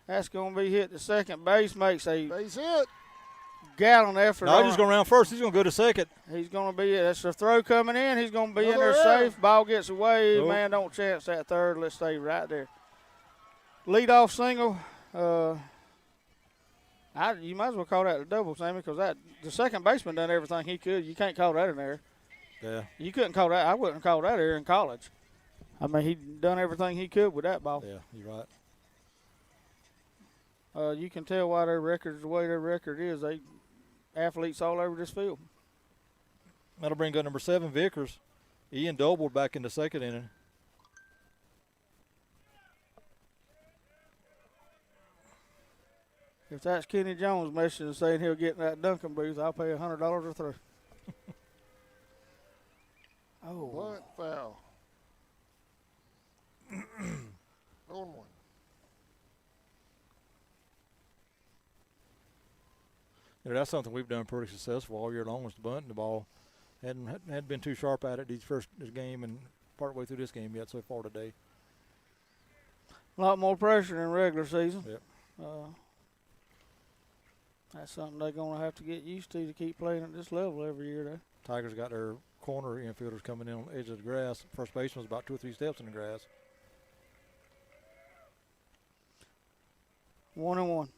That's going to be hit to second base, makes a Base hit. gallon effort. No, he's going around first. He's going to go to second. He's going to be it. That's a throw coming in. He's going to be in there Another error. safe. Ball gets away. Nope. Man, don't chance that third. Let's stay right there. Leadoff single. You might as well call that a double, Sammy, because the second baseman done everything he could. You can't call that an error. Yeah. You couldn't call that. I wouldn't call that error in college. I mean, he done everything he could with that ball. Yeah, you're right. You can tell why their record is the way their record is. They athletes all over this field. That'll bring up number 7, Vickers. Ian doubled back in the second inning. If that's Kenny Jones messaging saying he'll get in that Duncan booth, I'll pay $100 a throw. Oh. Blunt foul. 0-1. Yeah, that's something we've done pretty successful all year long, was bunting the ball. Hadn't been too sharp at it this game and partway through this game yet so far today. A lot more pressure than regular season. Yep. That's something they're going to have to get used to keep playing at this level every year, though. Tigers got their corner infielders coming in on the edge of the grass. First baseman's about 2 or 3 steps in the grass. 1-1.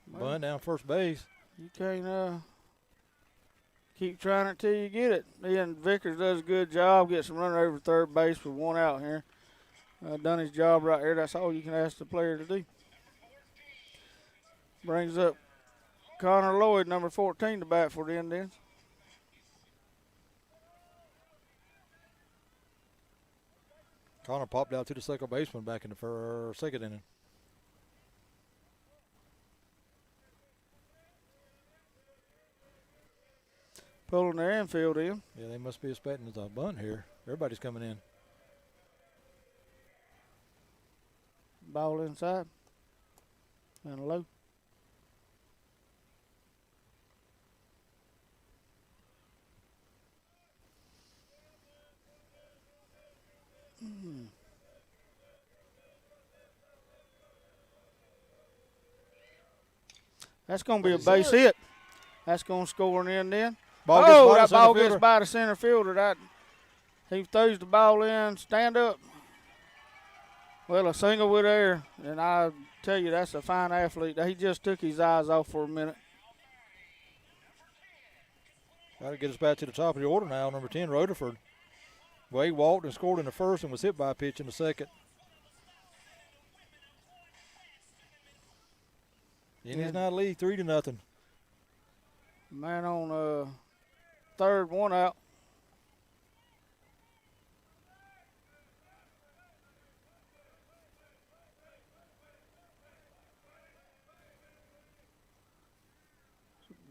Bunt down first base. You can't keep trying it till you get it. Ian Vickers does a good job. Gets him running over third base with 1 out here. Done his job right there. That's all you can ask the player to do. Brings up Connor Lloyd, number 14, to bat for the Indians. Connor popped out to the second baseman back in the second inning. Pulling their infield in. Yeah, they must be expecting a bunt here. Everybody's coming in. Ball inside. And low. That's going to be a base hit. That's going to score an end in. That ball gets by the center fielder. He throws the ball in, stand up. Well, a single with air, and I tell you, that's a fine athlete. He just took his eyes off for a minute. Got to get us back to the top of the order now. Number 10, Rutherford. Well, he walked and scored in the first and was hit by a pitch in the second. Indians now lead 3-0. Man on third, 1 out.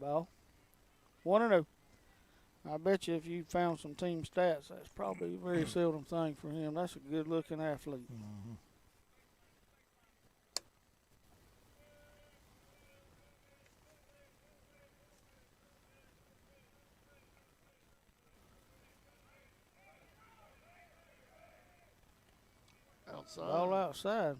Ball. 1-0. I bet you if you found some team stats, that's probably a very seldom thing for him. That's a good-looking athlete. Mm-hmm. Outside. Ball outside.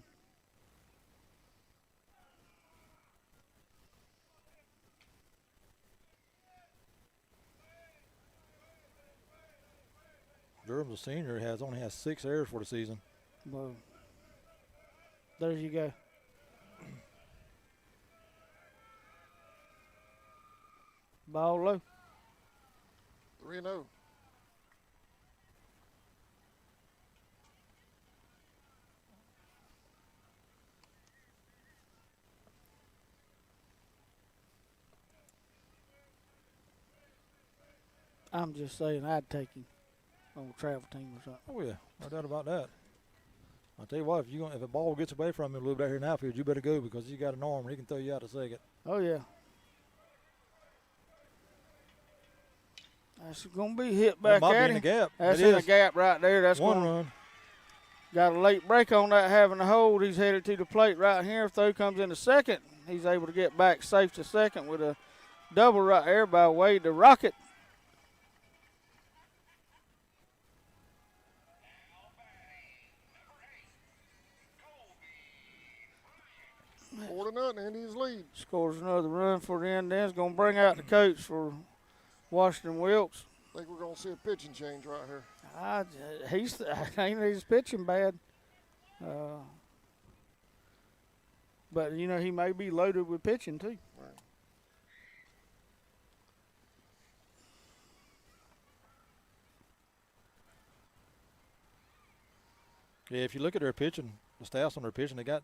Durham's a senior, only has 6 errors for the season. Well, there you go. Ball low. 3-0. I'm just saying I'd take him on a travel team or something. Oh, yeah, no doubt about that. I'll tell you what, if a ball gets away from him a little bit here in the outfield, you better go because he's got an arm and he can throw you out a second. Oh, yeah. That's going to be hit back might be at in him. the gap. That's It in the is. gap right there. That's One gonna, run. Got a late break on that, having to hold. He's headed to the plate right here. If throw comes in the second, he's able to get back safe to second with a double right there by Wade the Rocket. Four to nothing, Indians lead. Scores another run for the Indians. Going to bring out the coach for Washington Wilkes. I think we're going to see a pitching change right here. He's pitching bad. But, you know, he may be loaded with pitching, too. Right. Yeah, if you look at their pitching, the stats on their pitching, they got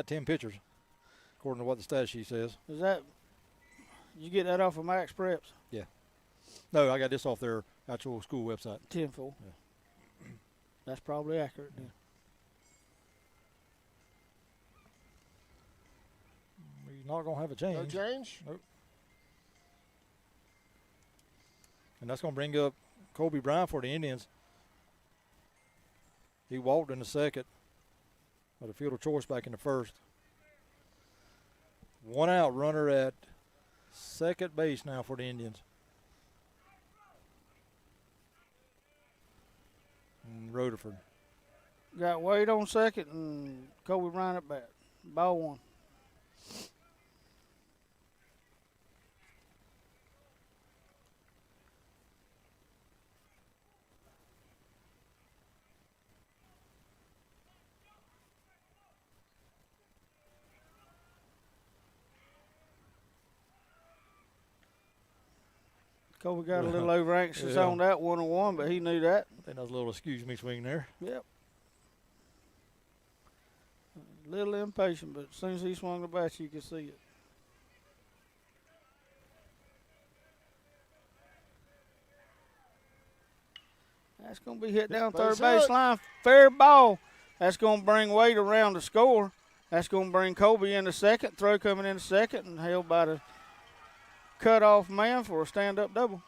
10 pitchers, according to what the stat sheet says. Is that, you get that off of Max Preps? Yeah. No, I got this off their actual school website. 10-4. Yeah. That's probably accurate then. He's not going to have a change. No change? Nope. And that's going to bring up Kobe Bryant for the Indians. He walked in the second, with a field of choice back in the first. 1 out, runner at second base now for the Indians. And Rutherford. Got Wade on second and Kobe Bryant at bat. Ball 1. Kobe got a little over anxious on that 1-1, but he knew that. I think that was a little excuse me swing there. Yep. A little impatient, but as soon as he swung the bat, you could see it. That's going to be hit down third base line. Fair ball. That's going to bring Wade around to score. That's going to bring Kobe in the second. Throw coming in the second and held by the cut-off man for a stand-up double.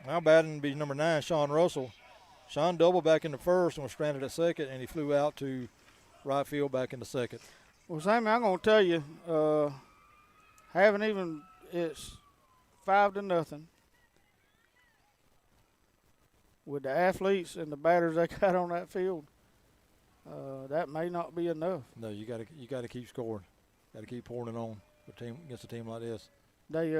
Now batting be number 9, Sean Russell. Sean doubled back in the first and was stranded at second, and he flew out to right field back in the second. Well, Sammy, I'm going to tell you, it's 5-0. With the athletes and the batters they got on that field, that may not be enough. No, you got to keep scoring. Got to keep pouring it on against a team like this. They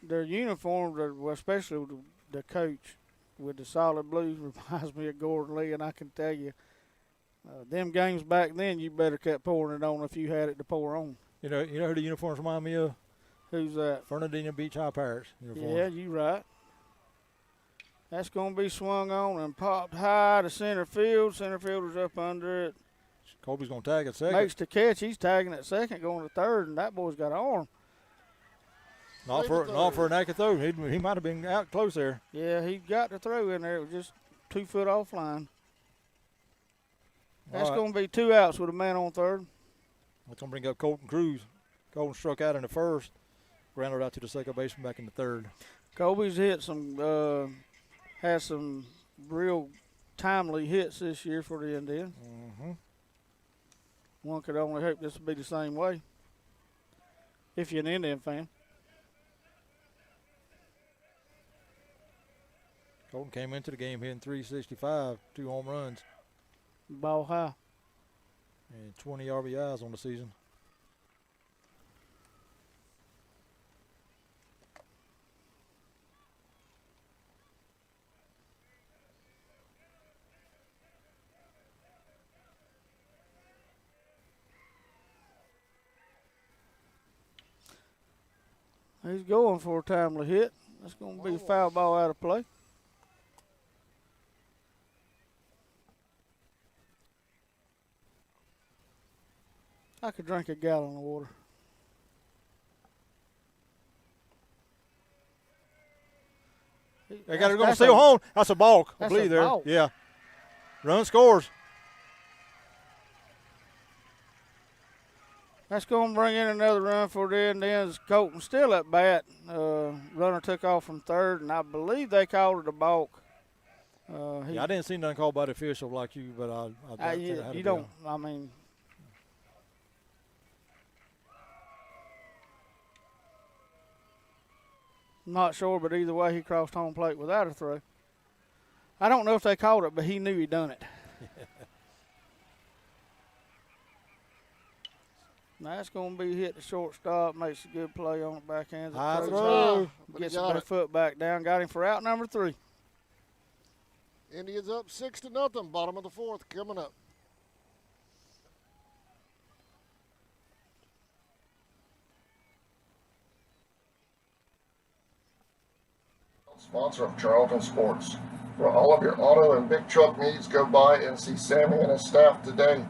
their uniforms, especially the coach with the solid blues, reminds me of Gordon Lee, and I can tell you, them games back then, you better kept pouring it on if you had it to pour on. You know who the uniforms remind me of? Who's that? Fernandina Beach High Pirates uniforms. Yeah, you right. That's going to be swung on and popped high to center field. Center fielder's up under it. Kobe's going to tag at second. Makes the catch. He's tagging at second, going to third, and that boy's got an arm. Not for an accurate throw. He might have been out close there. Yeah, he got the throw in there. It was just 2 foot offline. That's going to be 2 outs with a man on third. That's going to bring up Colton Cruz. Colton struck out in the first, grounded out to the second baseman back in the third. Colby's hit has some real timely hits this year for the Indians. Mm-hmm. One could only hope this will be the same way if you're an Indian fan. Colton came into the game hitting .365, 2 home runs. Ball high. And 20 RBIs on the season. He's going for a timely hit. That's going to be a foul ball out of play. I could drink a gallon of water. They got it going to steal home. That's a balk. I believe there. Balk. Yeah. Run scores. That's going to bring in another run for the Indians. Colton still at bat. Runner took off from third, and I believe they called it a balk. I didn't see nothing called by the official like you, but you don't. I mean, I'm not sure, but either way, he crossed home plate without a throw. I don't know if they called it, but he knew he done it. Now that's going to be hit to shortstop. Makes a good play on the backhand. High throw. Gets the foot back down. Got him for out number 3. Indians up 6-0. Bottom of the fourth coming up. Sponsor of Charlton Sports. For all of your auto and big truck needs, go by and see Sammy and his staff today.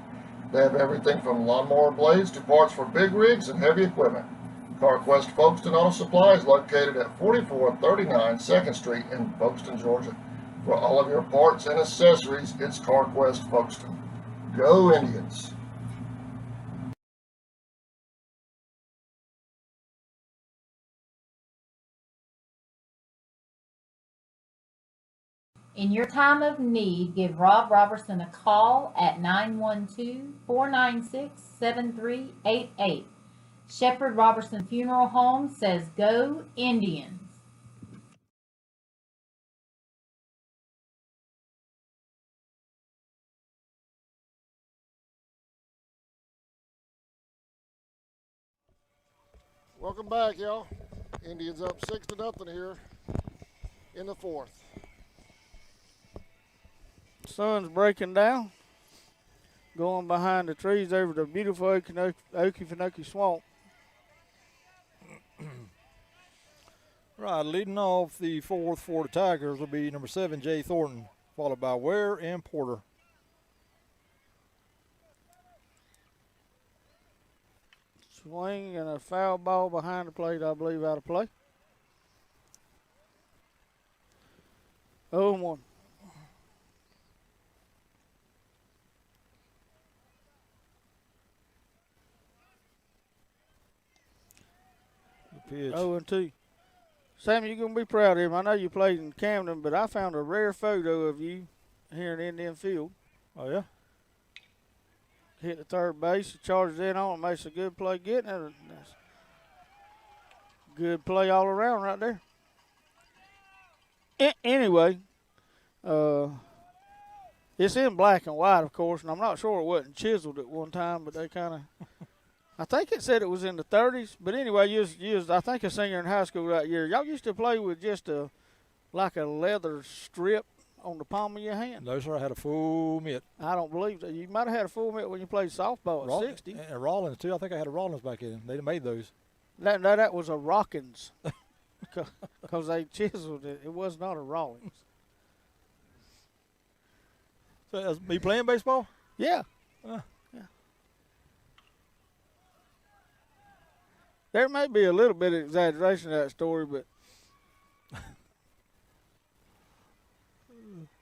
They have everything from lawnmower blades to parts for big rigs and heavy equipment. CarQuest Folkestone Auto Supply is located at 4439 2nd Street in Folkestone, Georgia. For all of your parts and accessories, it's CarQuest Folkestone. Go Indians! In your time of need, give Rob Robertson a call at 912-496-7388. Shepherd Robertson Funeral Home says go Indians. Welcome back, y'all. Indians up 6-0 here in the fourth. Sun's breaking down. Going behind the trees over the beautiful Okefenokee Swamp. Right, leading off the fourth for the Tigers will be number 7, Jay Thornton, followed by Ware and Porter. Swing and a foul ball behind the plate, I believe, out of play. 0-1. Pitch. 0-2. Sammy, you're going to be proud of him. I know you played in Camden, but I found a rare photo of you here in Indian Field. Oh, yeah? Hit the third base, he charges in on it, makes a good play getting it. That's good play all around right there. Anyway, it's in black and white, of course, and I'm not sure it wasn't chiseled at one time, but they kind of I think it said it was in the 30s. But anyway, you was I think a senior in high school that year. Y'all used to play with just like a leather strip on the palm of your hand. No, sir. I had a full mitt. I don't believe that. You might have had a full mitt when you played softball at 60. And Rollins, too. I think I had a Rollins back in. They made those. That was a Rockins because they chiseled it. It was not a Rollins. So that was me playing baseball? Yeah. There may be a little bit of exaggeration to that story, but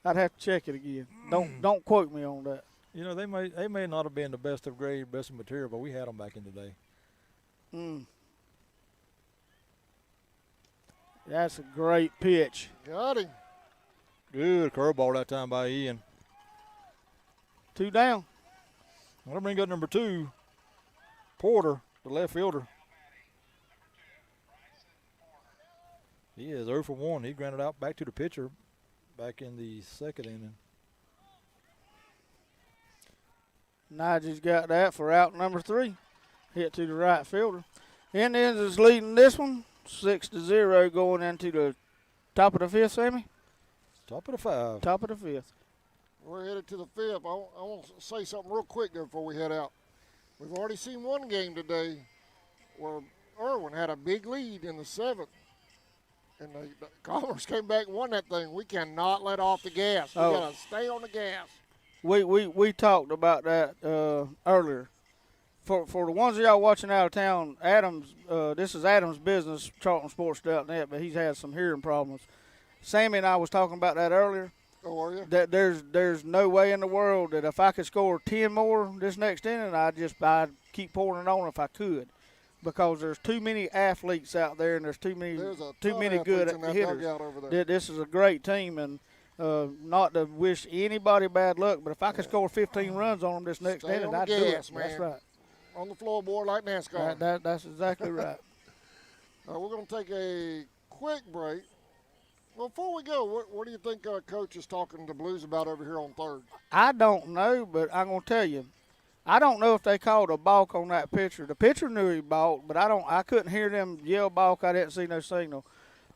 I'd have to check it again. Don't quote me on that. You know, they may not have been the best of grade, best of material, but we had them back in the day. That's a great pitch. Got him. Good curveball that time by Ian. 2 down. I'm going to bring up number 2, Porter, the left fielder. He is 0 for 1. He grounded out back to the pitcher back in the 2nd inning. Nigel's got that for out number 3. Hit to the right fielder. Indians is leading this one 6-0 going into the top of the 5th, Sammy? Top of the 5. Top of the 5th. We're headed to the 5th. I want to say something real quick there before we head out. We've already seen one game today where Irwin had a big lead in the 7th. And the Commerce came back and won that thing. We cannot let off the gas. We got to stay on the gas. We talked about that earlier. For the ones of y'all watching out of town, Adams, this is Adams' business, CharltonSports.net, but he's had some hearing problems. Sammy and I was talking about that earlier. Oh, are you? That there's no way in the world that if I could score 10 more this next inning, I'd keep pouring it on if I could, because there's too many athletes out there and there's too many good hitters. This is a great team, and not to wish anybody bad luck, but if I could score 15 runs on them this next inning, I'd do it. Man. That's right. On the floorboard like NASCAR. That's exactly right. We're going to take a quick break. Well, before we go, what do you think Coach is talking to Blues about over here on 3rd? I don't know, but I'm going to tell you. I don't know if they called a balk on that pitcher. The pitcher knew he balked, but I couldn't hear them yell balk. I didn't see no signal.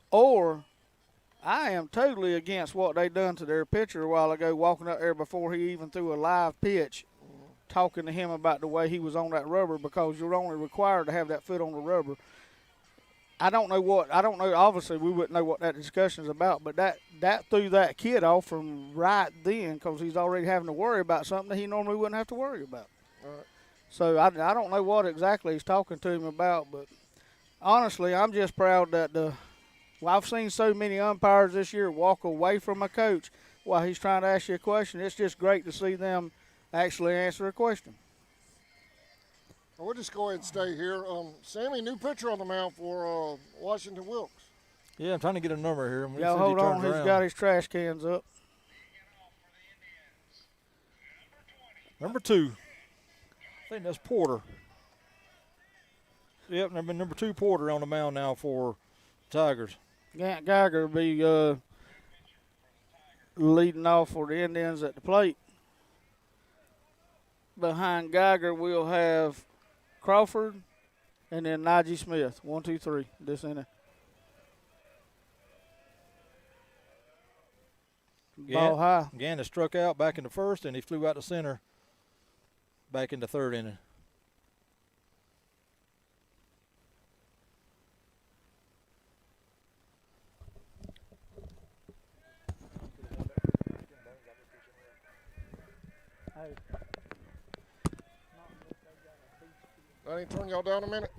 Or I am totally against what they done to their pitcher a while ago, walking up there before he even threw a live pitch, talking to him about the way he was on that rubber, because you're only required to have that foot on the rubber. I don't know. Obviously, we wouldn't know what that discussion is about, but that threw that kid off from right then, because he's already having to worry about something that he normally wouldn't have to worry about. All right. So I don't know what exactly he's talking to him about, but honestly, I'm just proud that I've seen so many umpires this year walk away from a coach while he's trying to ask you a question. It's just great to see them actually answer a question. Well, we'll just go ahead and stay here. Sammy, new pitcher on the mound for Washington Wilkes. Yeah, I'm trying to get a number here. Yeah, hold on. He's got his trash cans up. Number 2. I think that's Porter. Yep, number 2 Porter on the mound now for Tigers. Gant Geiger will be leading off for the Indians at the plate. Behind Geiger, we'll have Crawford and then Najee Smith. 1, 2, 3. This inning. Ball high. Gannon struck out back in the 1st, and he flew out to center back in the 3rd inning. I ain't turn y'all down a minute.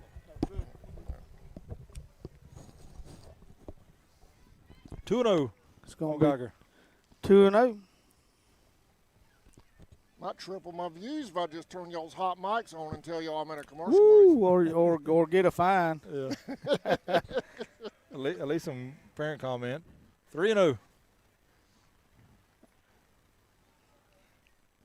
Two and 0. It's going to to be 2-0. Might triple my views if I just turn y'all's hot mics on and tell y'all I'm in a commercial break. Or get a fine. Yeah. at least some parent comment. 3-0.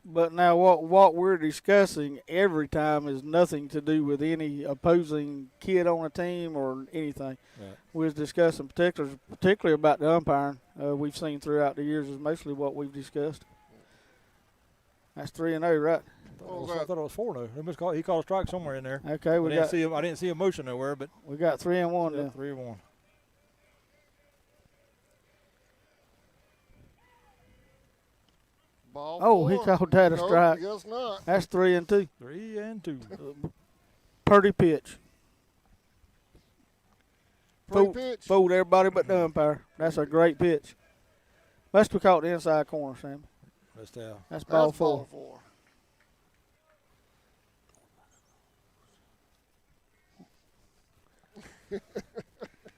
But now what we're discussing every time is nothing to do with any opposing kid on a team or anything. Right. We was discussing particularly about the umpiring we've seen throughout the years is mostly what we've discussed. That's 3-0, right? I thought it was 4-0. He called a strike somewhere in there. Okay, I didn't see a motion nowhere, but we got 3-1 yeah, then. 3-1. Ball Oh, he called that a strike. No, guess not. That's 3-2. 3-2. Purdy pitch. Pretty pitch. Fooled everybody but the umpire. That's a great pitch. Must be caught the inside corner, Sam. That's ball 4.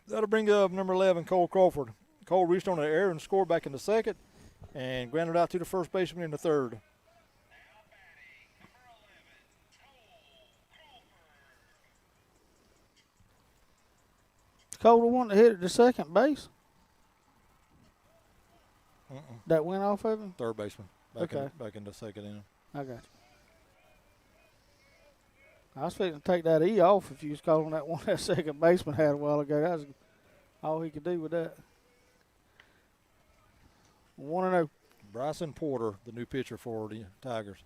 That'll bring up number 11, Cole Crawford. Cole reached on the air and scored back in the 2nd and grounded out to the first baseman in the 3rd. Cole the one that hit it to second base? That went off of him? Third baseman. Back in the second inning. I got you. I was fixing to take that E off if you was calling that one that second baseman had a while ago. That was all he could do with that. 1-0. Bryson Porter, the new pitcher for the Tigers.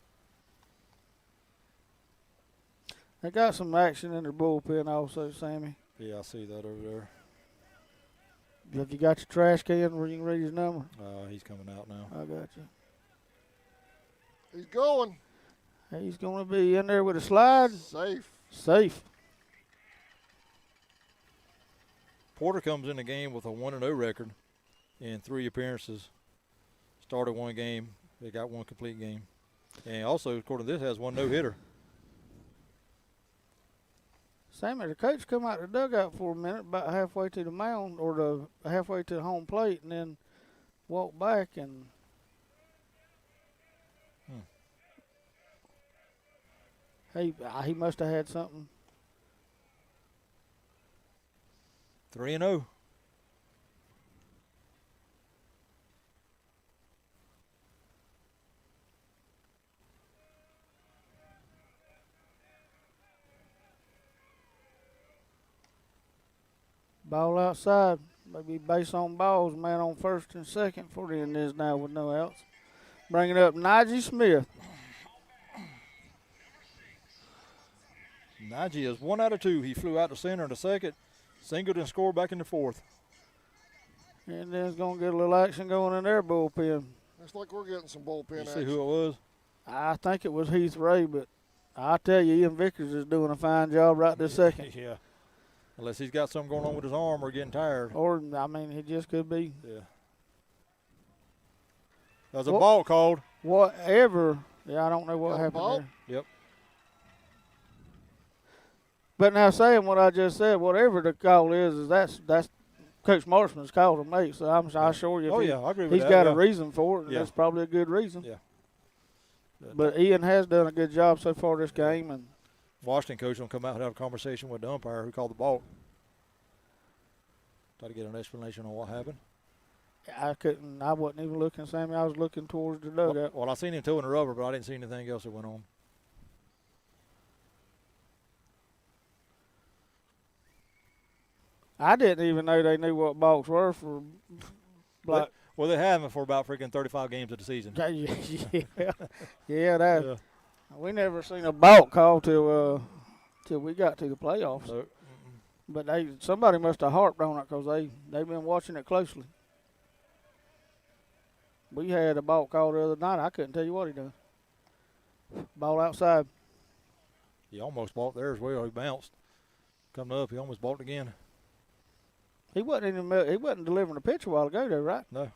They got some action in their bullpen also, Sammy. Yeah, I see that over there. Have you got your trash can where you can read his number? He's coming out now. I got you. He's going. He's going to be in there with a slide. Safe. Porter comes in the game with a 1-0 record in 3 appearances. Started 1 game. They got 1 complete game. And also, according to this, has 1 no-hitter. Sammy, the coach come out the dugout for a minute, about halfway to the mound or halfway to the home plate, and then walked back and he must have had something. 3-0. Ball outside. Maybe base on balls. Man on first and second for the Indians now with no outs. Bringing up Najee Smith. Najee is 1 out of 2. He flew out to center in the second, singled and scored back in the fourth. And then it's going to get a little action going in their bullpen. Looks like we're getting some bullpen action. See who it was? I think it was Heath Ray, but I tell you, Ian Vickers is doing a fine job right this second. Yeah. Unless he's got something going on with his arm or getting tired. Or, I mean, he just could be. Yeah. There's a ball called. Whatever. Yeah, I don't know what happened there. Yep. But now saying what I just said, whatever the call is that's Coach Marshman's call to make. So I'm sure you. I agree with he's that. Got a reason for it, and that's probably a good reason. Yeah. But Ian has done a good job so far this game, and Washington coach will come out and have a conversation with the umpire who called the ball. Try to get an explanation on what happened. I wasn't even looking, Sammy. I was looking towards the dugout. Well, I seen him toeing the rubber, but I didn't see anything else that went on. I didn't even know they knew what balks were for black. Well, they haven't for about freaking 35 games of the season. Yeah. We never seen a balk call till we got to the playoffs. No. But somebody must have harped on it because they've been watching it closely. We had a balk call the other night. I couldn't tell you what he done. Ball outside. He almost balked there as well. He bounced. Coming up, he almost balked again. He wasn't delivering a pitch a while ago, though, right? No.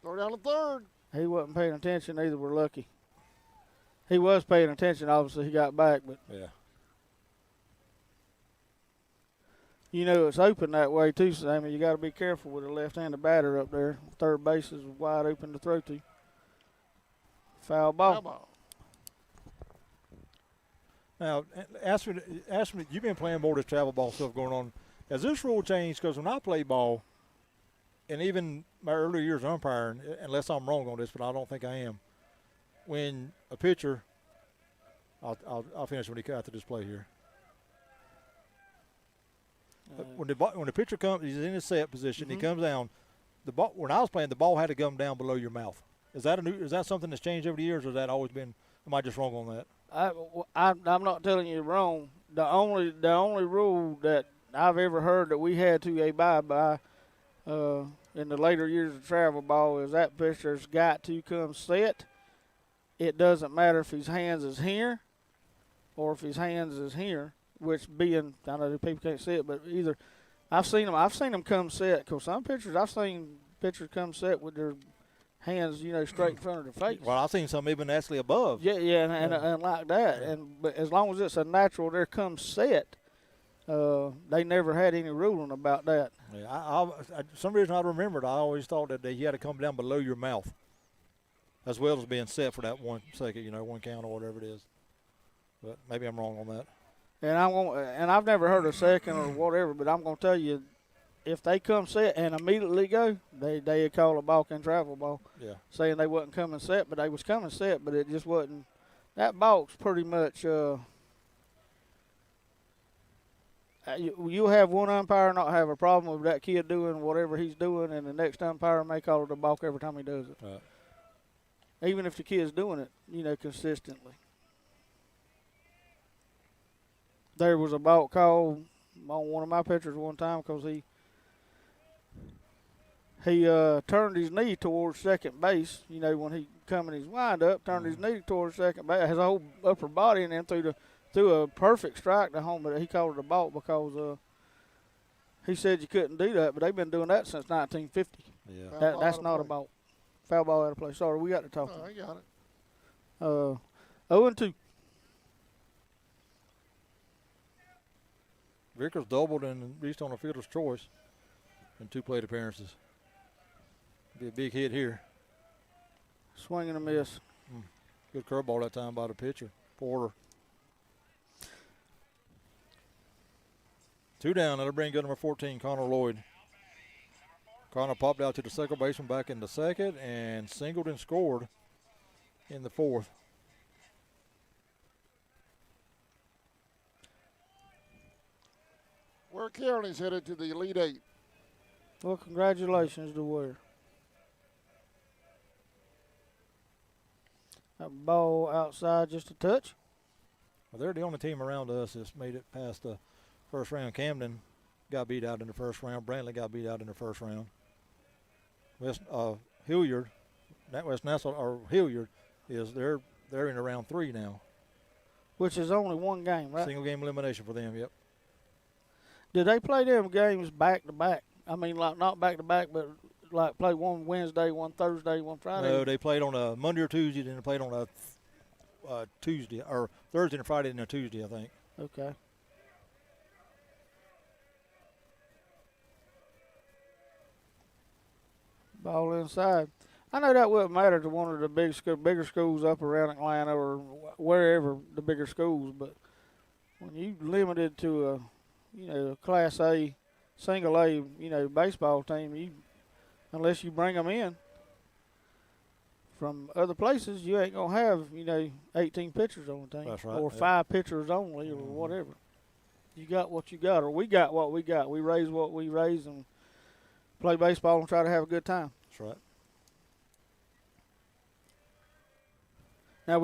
Throw down the third. He wasn't paying attention either. We're lucky. He was paying attention. Obviously, he got back, but yeah. You know it's open that way too, Sammy. You got to be careful with a left-handed batter up there. Third base is wide open to throw to. Foul ball. Now, ask me. You've been playing more of this travel ball stuff going on. Has this rule changed? Because when I play ball, and even my earlier years umpiring, unless I'm wrong on this, but I don't think I am. When a pitcher, I'll finish when he cut to this play here. When the pitcher comes, he's in his set position. He comes down. The ball. When I was playing, the ball had to come down below your mouth. Is that something that's changed over the years, or has that always been? Am I just wrong on that? I'm not telling you wrong. The only rule that I've ever heard that we had to abide by in the later years of travel ball is that pitcher's got to come set. It doesn't matter if his hands is here or if his hands is here, which being, I know people can't see it, but either I've seen them come set, because some pitchers, I've seen pitchers come set with their hands, straight in front of their face. Well, I've seen some even actually above. Yeah, and like that. But as long as it's a natural, there comes set. They never had any ruling about that. Yeah, I some reason I remembered. I always thought that you had to come down below your mouth, as well as being set for that 1 second, 1 count or whatever it is. But maybe I'm wrong on that. And I've never heard a second or whatever, but I'm gonna tell you, if they come set and immediately go, they call a balk and travel ball. Yeah. Saying they wasn't coming set, but they was coming set, but it just wasn't. That balk's pretty much. You'll have one umpire not have a problem with that kid doing whatever he's doing, and the next umpire may call it a balk every time he does it. Right. Even if the kid's doing it, consistently. There was a balk call on one of my pitchers one time because he turned his knee towards second base. When he come in his wind up, turned his knee towards second base, his whole upper body, and then threw a perfect strike to home. But he called it a balk because he said you couldn't do that. But they've been doing that since 1950. Yeah. That's not a balk. Foul ball out of play. Sorry, we got to talk. Oh, I got it. 0-2. Vickers doubled and reached on a fielder's choice in 2 plate appearances. Be a big hit here. Swing and a miss. Good curveball that time by the pitcher, Porter. 2 down. That'll bring good number 14, Connor Lloyd. Connor popped out to the second baseman back in the second and singled and scored in the 4th. Ware County's headed to the Elite Eight. Well, congratulations to Ware. That ball outside just a touch. Well, they're the only team around us that's made it past the first round. Camden got beat out in the first round. Brantley got beat out in the first round. Hilliard, West Nassau or Hilliard they're in round 3 now. Which is only one game, right? Single game elimination for them. Yep. Did they play them games back to back? I mean, like not back to back, but like play one Wednesday, one Thursday, one Friday. No, they played on a Monday or Tuesday, then they played on a Tuesday or Thursday and Friday and a Tuesday, I think. Okay. Ball inside. I know that wouldn't matter to one of the bigger schools up around Atlanta or wherever the bigger schools, but when you limited to a Class A, Single A, baseball team, unless you bring them in from other places, you ain't gonna have 18 pitchers on the team. That's right. Or 5 pitchers only, or whatever. You got what you got, or we got what we got. We raise what we raise and play baseball and try to have a good time. That's right. Now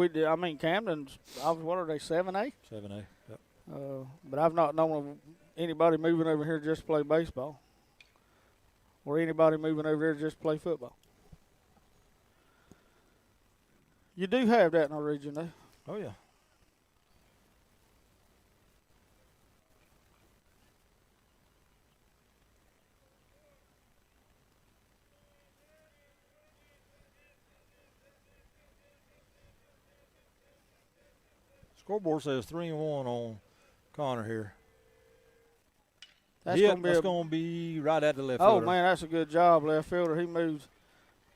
Camden's. What are they? 7A? 7A. Yep. But I've not known of anybody moving over here just to play baseball, or anybody moving over here just to play football. You do have that in our region, though. Oh yeah. Scoreboard says 3-1 on Connor here. That's gonna be right at the left Oh fielder. man, that's a good job, left fielder. He moved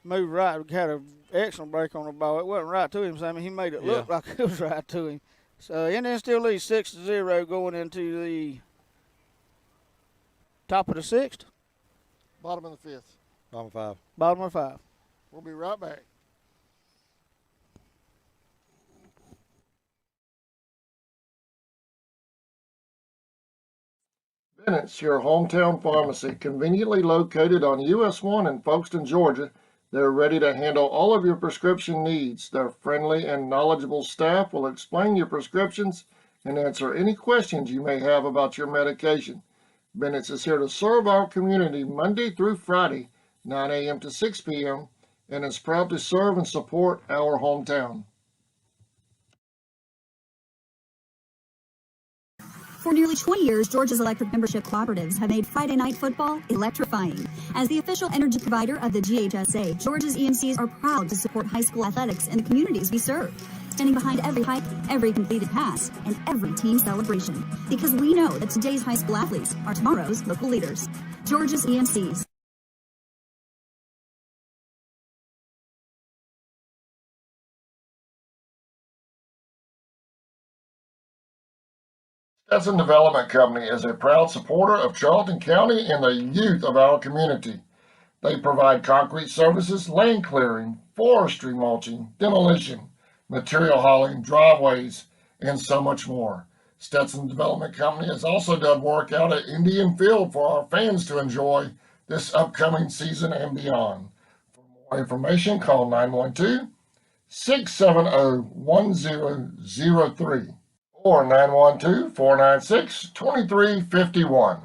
right. Had an excellent break on the ball. It wasn't right to him, Sammy. He made it look like it was right to him. So Indians still lead 6-0 going into the top of the 6th. Bottom of the 5th. Bottom 5. Bottom of 5. We'll be right back. Bennett's, your hometown pharmacy, conveniently located on US 1 in Folkestone, Georgia. They're ready to handle all of your prescription needs. Their friendly and knowledgeable staff will explain your prescriptions and answer any questions you may have about your medication. Bennett's is here to serve our community Monday through Friday, 9 a.m. to 6 p.m., and is proud to serve and support our hometown. For nearly 20 years, Georgia's electric membership cooperatives have made Friday night football electrifying. As the official energy provider of the GHSA, Georgia's EMCs are proud to support high school athletics in the communities we serve, standing behind every hike, every completed pass, and every team celebration. Because we know that today's high school athletes are tomorrow's local leaders. Georgia's EMCs. Stetson Development Company is a proud supporter of Charlton County and the youth of our community. They provide concrete services, land clearing, forestry mulching, demolition, material hauling, driveways, and so much more. Stetson Development Company has also done work out at Indian Field for our fans to enjoy this upcoming season and beyond. For more information, call 912-670-1003 or 912-496-2351.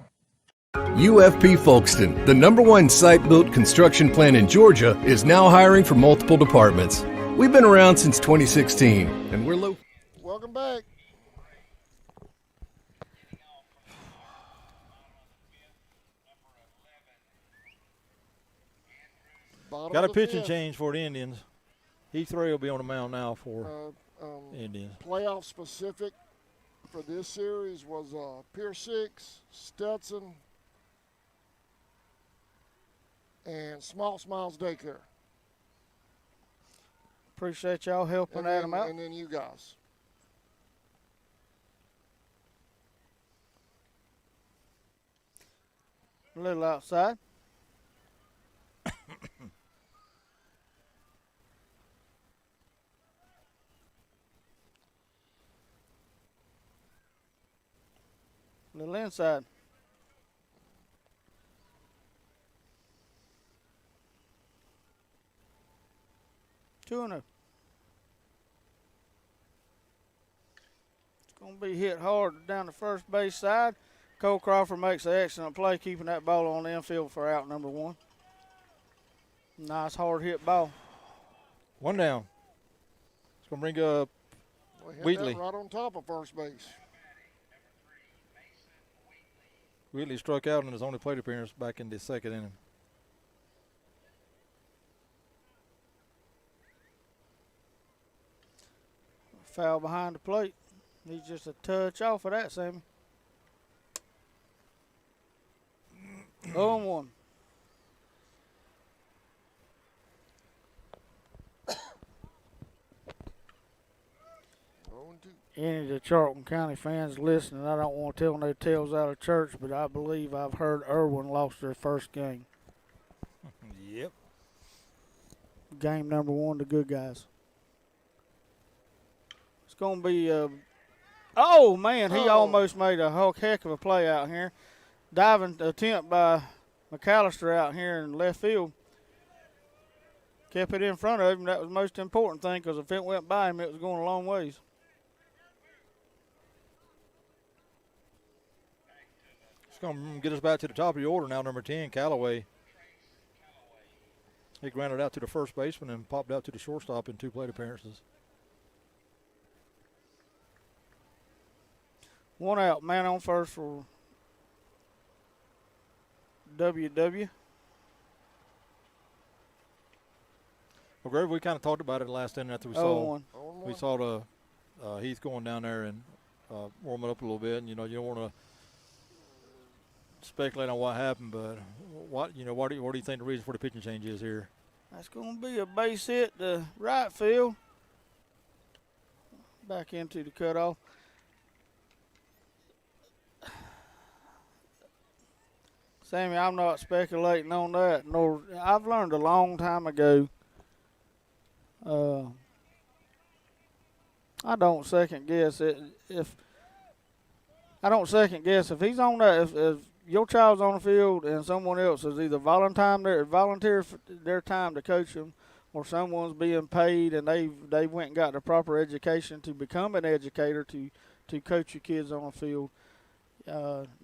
UFP Folkestone, the #1 site-built construction plant in Georgia, is now hiring for multiple departments. We've been around since 2016, and we're local. Welcome back. Got a pitching change for the Indians. E3 will be on the mound now for Indians. Playoff specific for this series was Pier 6, Stetson, and Small Smiles Daycare. Appreciate y'all helping Adam out. And then you guys. A little outside. A little inside. Two and a. It's going to be hit hard down the first base side. Cole Crawford makes an excellent play, keeping that ball on the infield for out number one. Nice hard hit ball. One down. It's going to bring up Wheatley. Right on top of first base. Wheatley struck out in his only plate appearance back in the second inning. Foul behind the plate. He's just a touch off of that, Sammy. 0-1. Any of the Charlton County fans listening, I don't want to tell no tales out of church, but I believe I've heard Irwin lost their first game. Yep. Game number one, the good guys. It's going to be, oh, man, he almost made a whole heck of a play out here. Diving attempt by McAllister out here in left field. Kept it in front of him. That was the most important thing, because if it went by him, it was going a long ways. It's going to get us back to the top of the order now, number 10, Callaway. He grounded out to the first baseman and popped out to the shortstop in 2 plate appearances. One out, man on first for WW. Well, Greg, we kind of talked about it last inning after we saw the Heath going down there and warming up a little bit. And, you know, you don't want to speculate on what happened, but what do you think the reason for the pitching change is here? That's going to be a base hit to right field. Back into the cutoff. Sammy, I'm not speculating on that. Nor I've learned a long time ago. I don't second guess it. If he's on that, if your child's on the field and someone else is either volunteer their time to coach them, or someone's being paid and they went and got the proper education to become an educator to coach your kids on the field.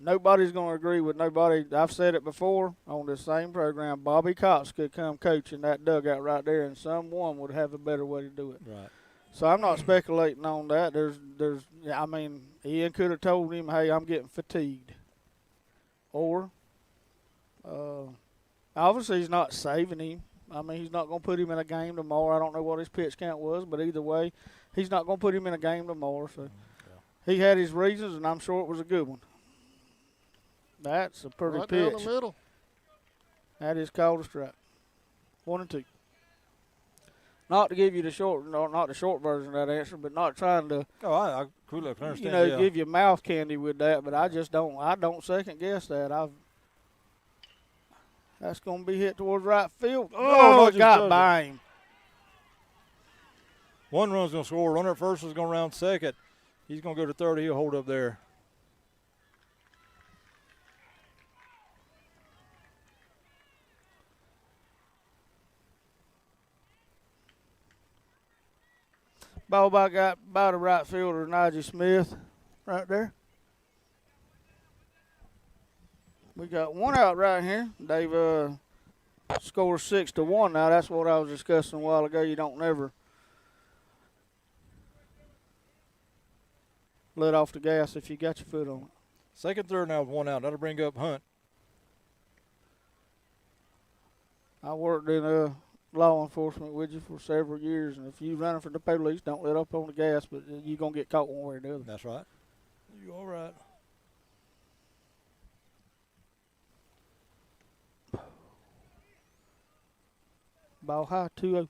Nobody's going to agree with nobody. I've said it before on this same program. Bobby Cox could come coach in that dugout right there, and someone would have a better way to do it. Right. So I'm not speculating on that. Ian could have told him, "Hey, I'm getting fatigued," or obviously he's not saving him. I mean, he's not going to put him in a game tomorrow. I don't know what his pitch count was, but either way, he's not going to put him in a game tomorrow. So he had his reasons, and I'm sure it was a good one. That's a pretty right pitch. Down the middle. That is called a strike. 1-2. Not to give you the short, no, not the short version of that answer, but not trying to, Oh, I cool. I can understand. you know, yeah. give you mouth candy with that. But I just don't. I don't second guess that. That's going to be hit towards right field. Oh, not it just got touch by him. One run's going to score. Runner at first is going to round second. He's going to go to third. He'll hold up there. Ball got by the right fielder, Najee Smith, right there. We got one out right here. They've scored 6-1 now. That's what I was discussing a while ago. You don't never let off the gas if you got your foot on it. Second, third now with one out. That'll bring up Hunt. I worked in law enforcement with you for several years, and if you running for the police, don't let up on the gas, but you're going to get caught one way or the other. That's right. You all right? Ball high, 2-0.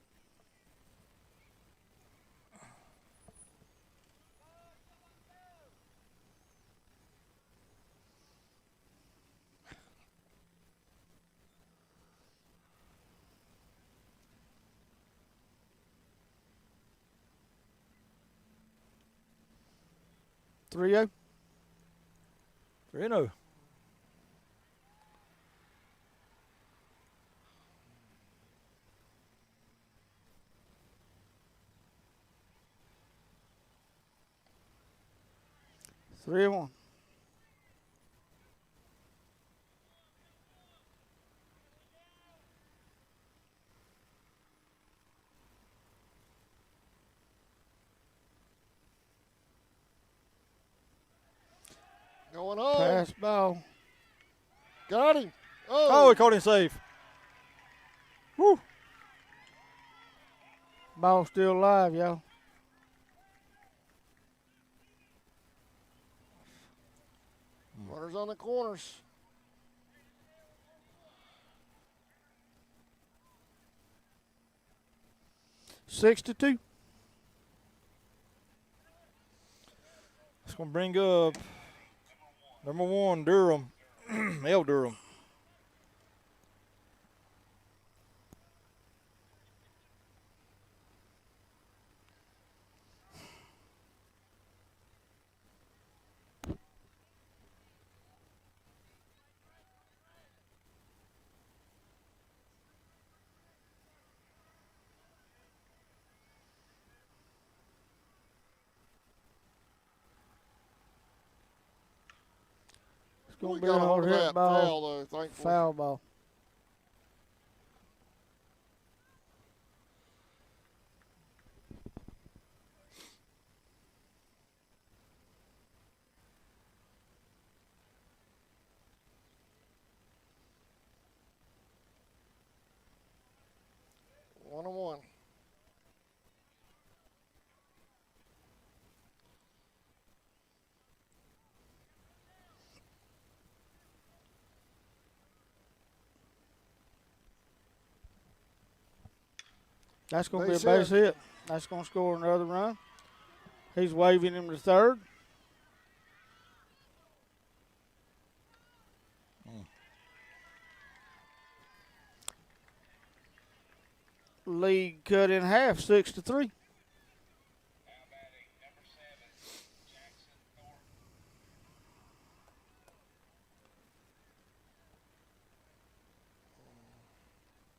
Three-0. 3-0. Three and 1. Going on. Pass ball. Got him. Oh, he caught him safe. Woo. Ball still alive, y'all. Runners on the corners. Six to 2. It's going to bring up number 1, Durham. L. Durham. Going We to be a got a hold hard of hit that ball. foul, though, thankfully. Foul ball. One and one. That's going to be Base a base hit. That's going to score another run. He's waving him to third. League cut in half, 6 to 3.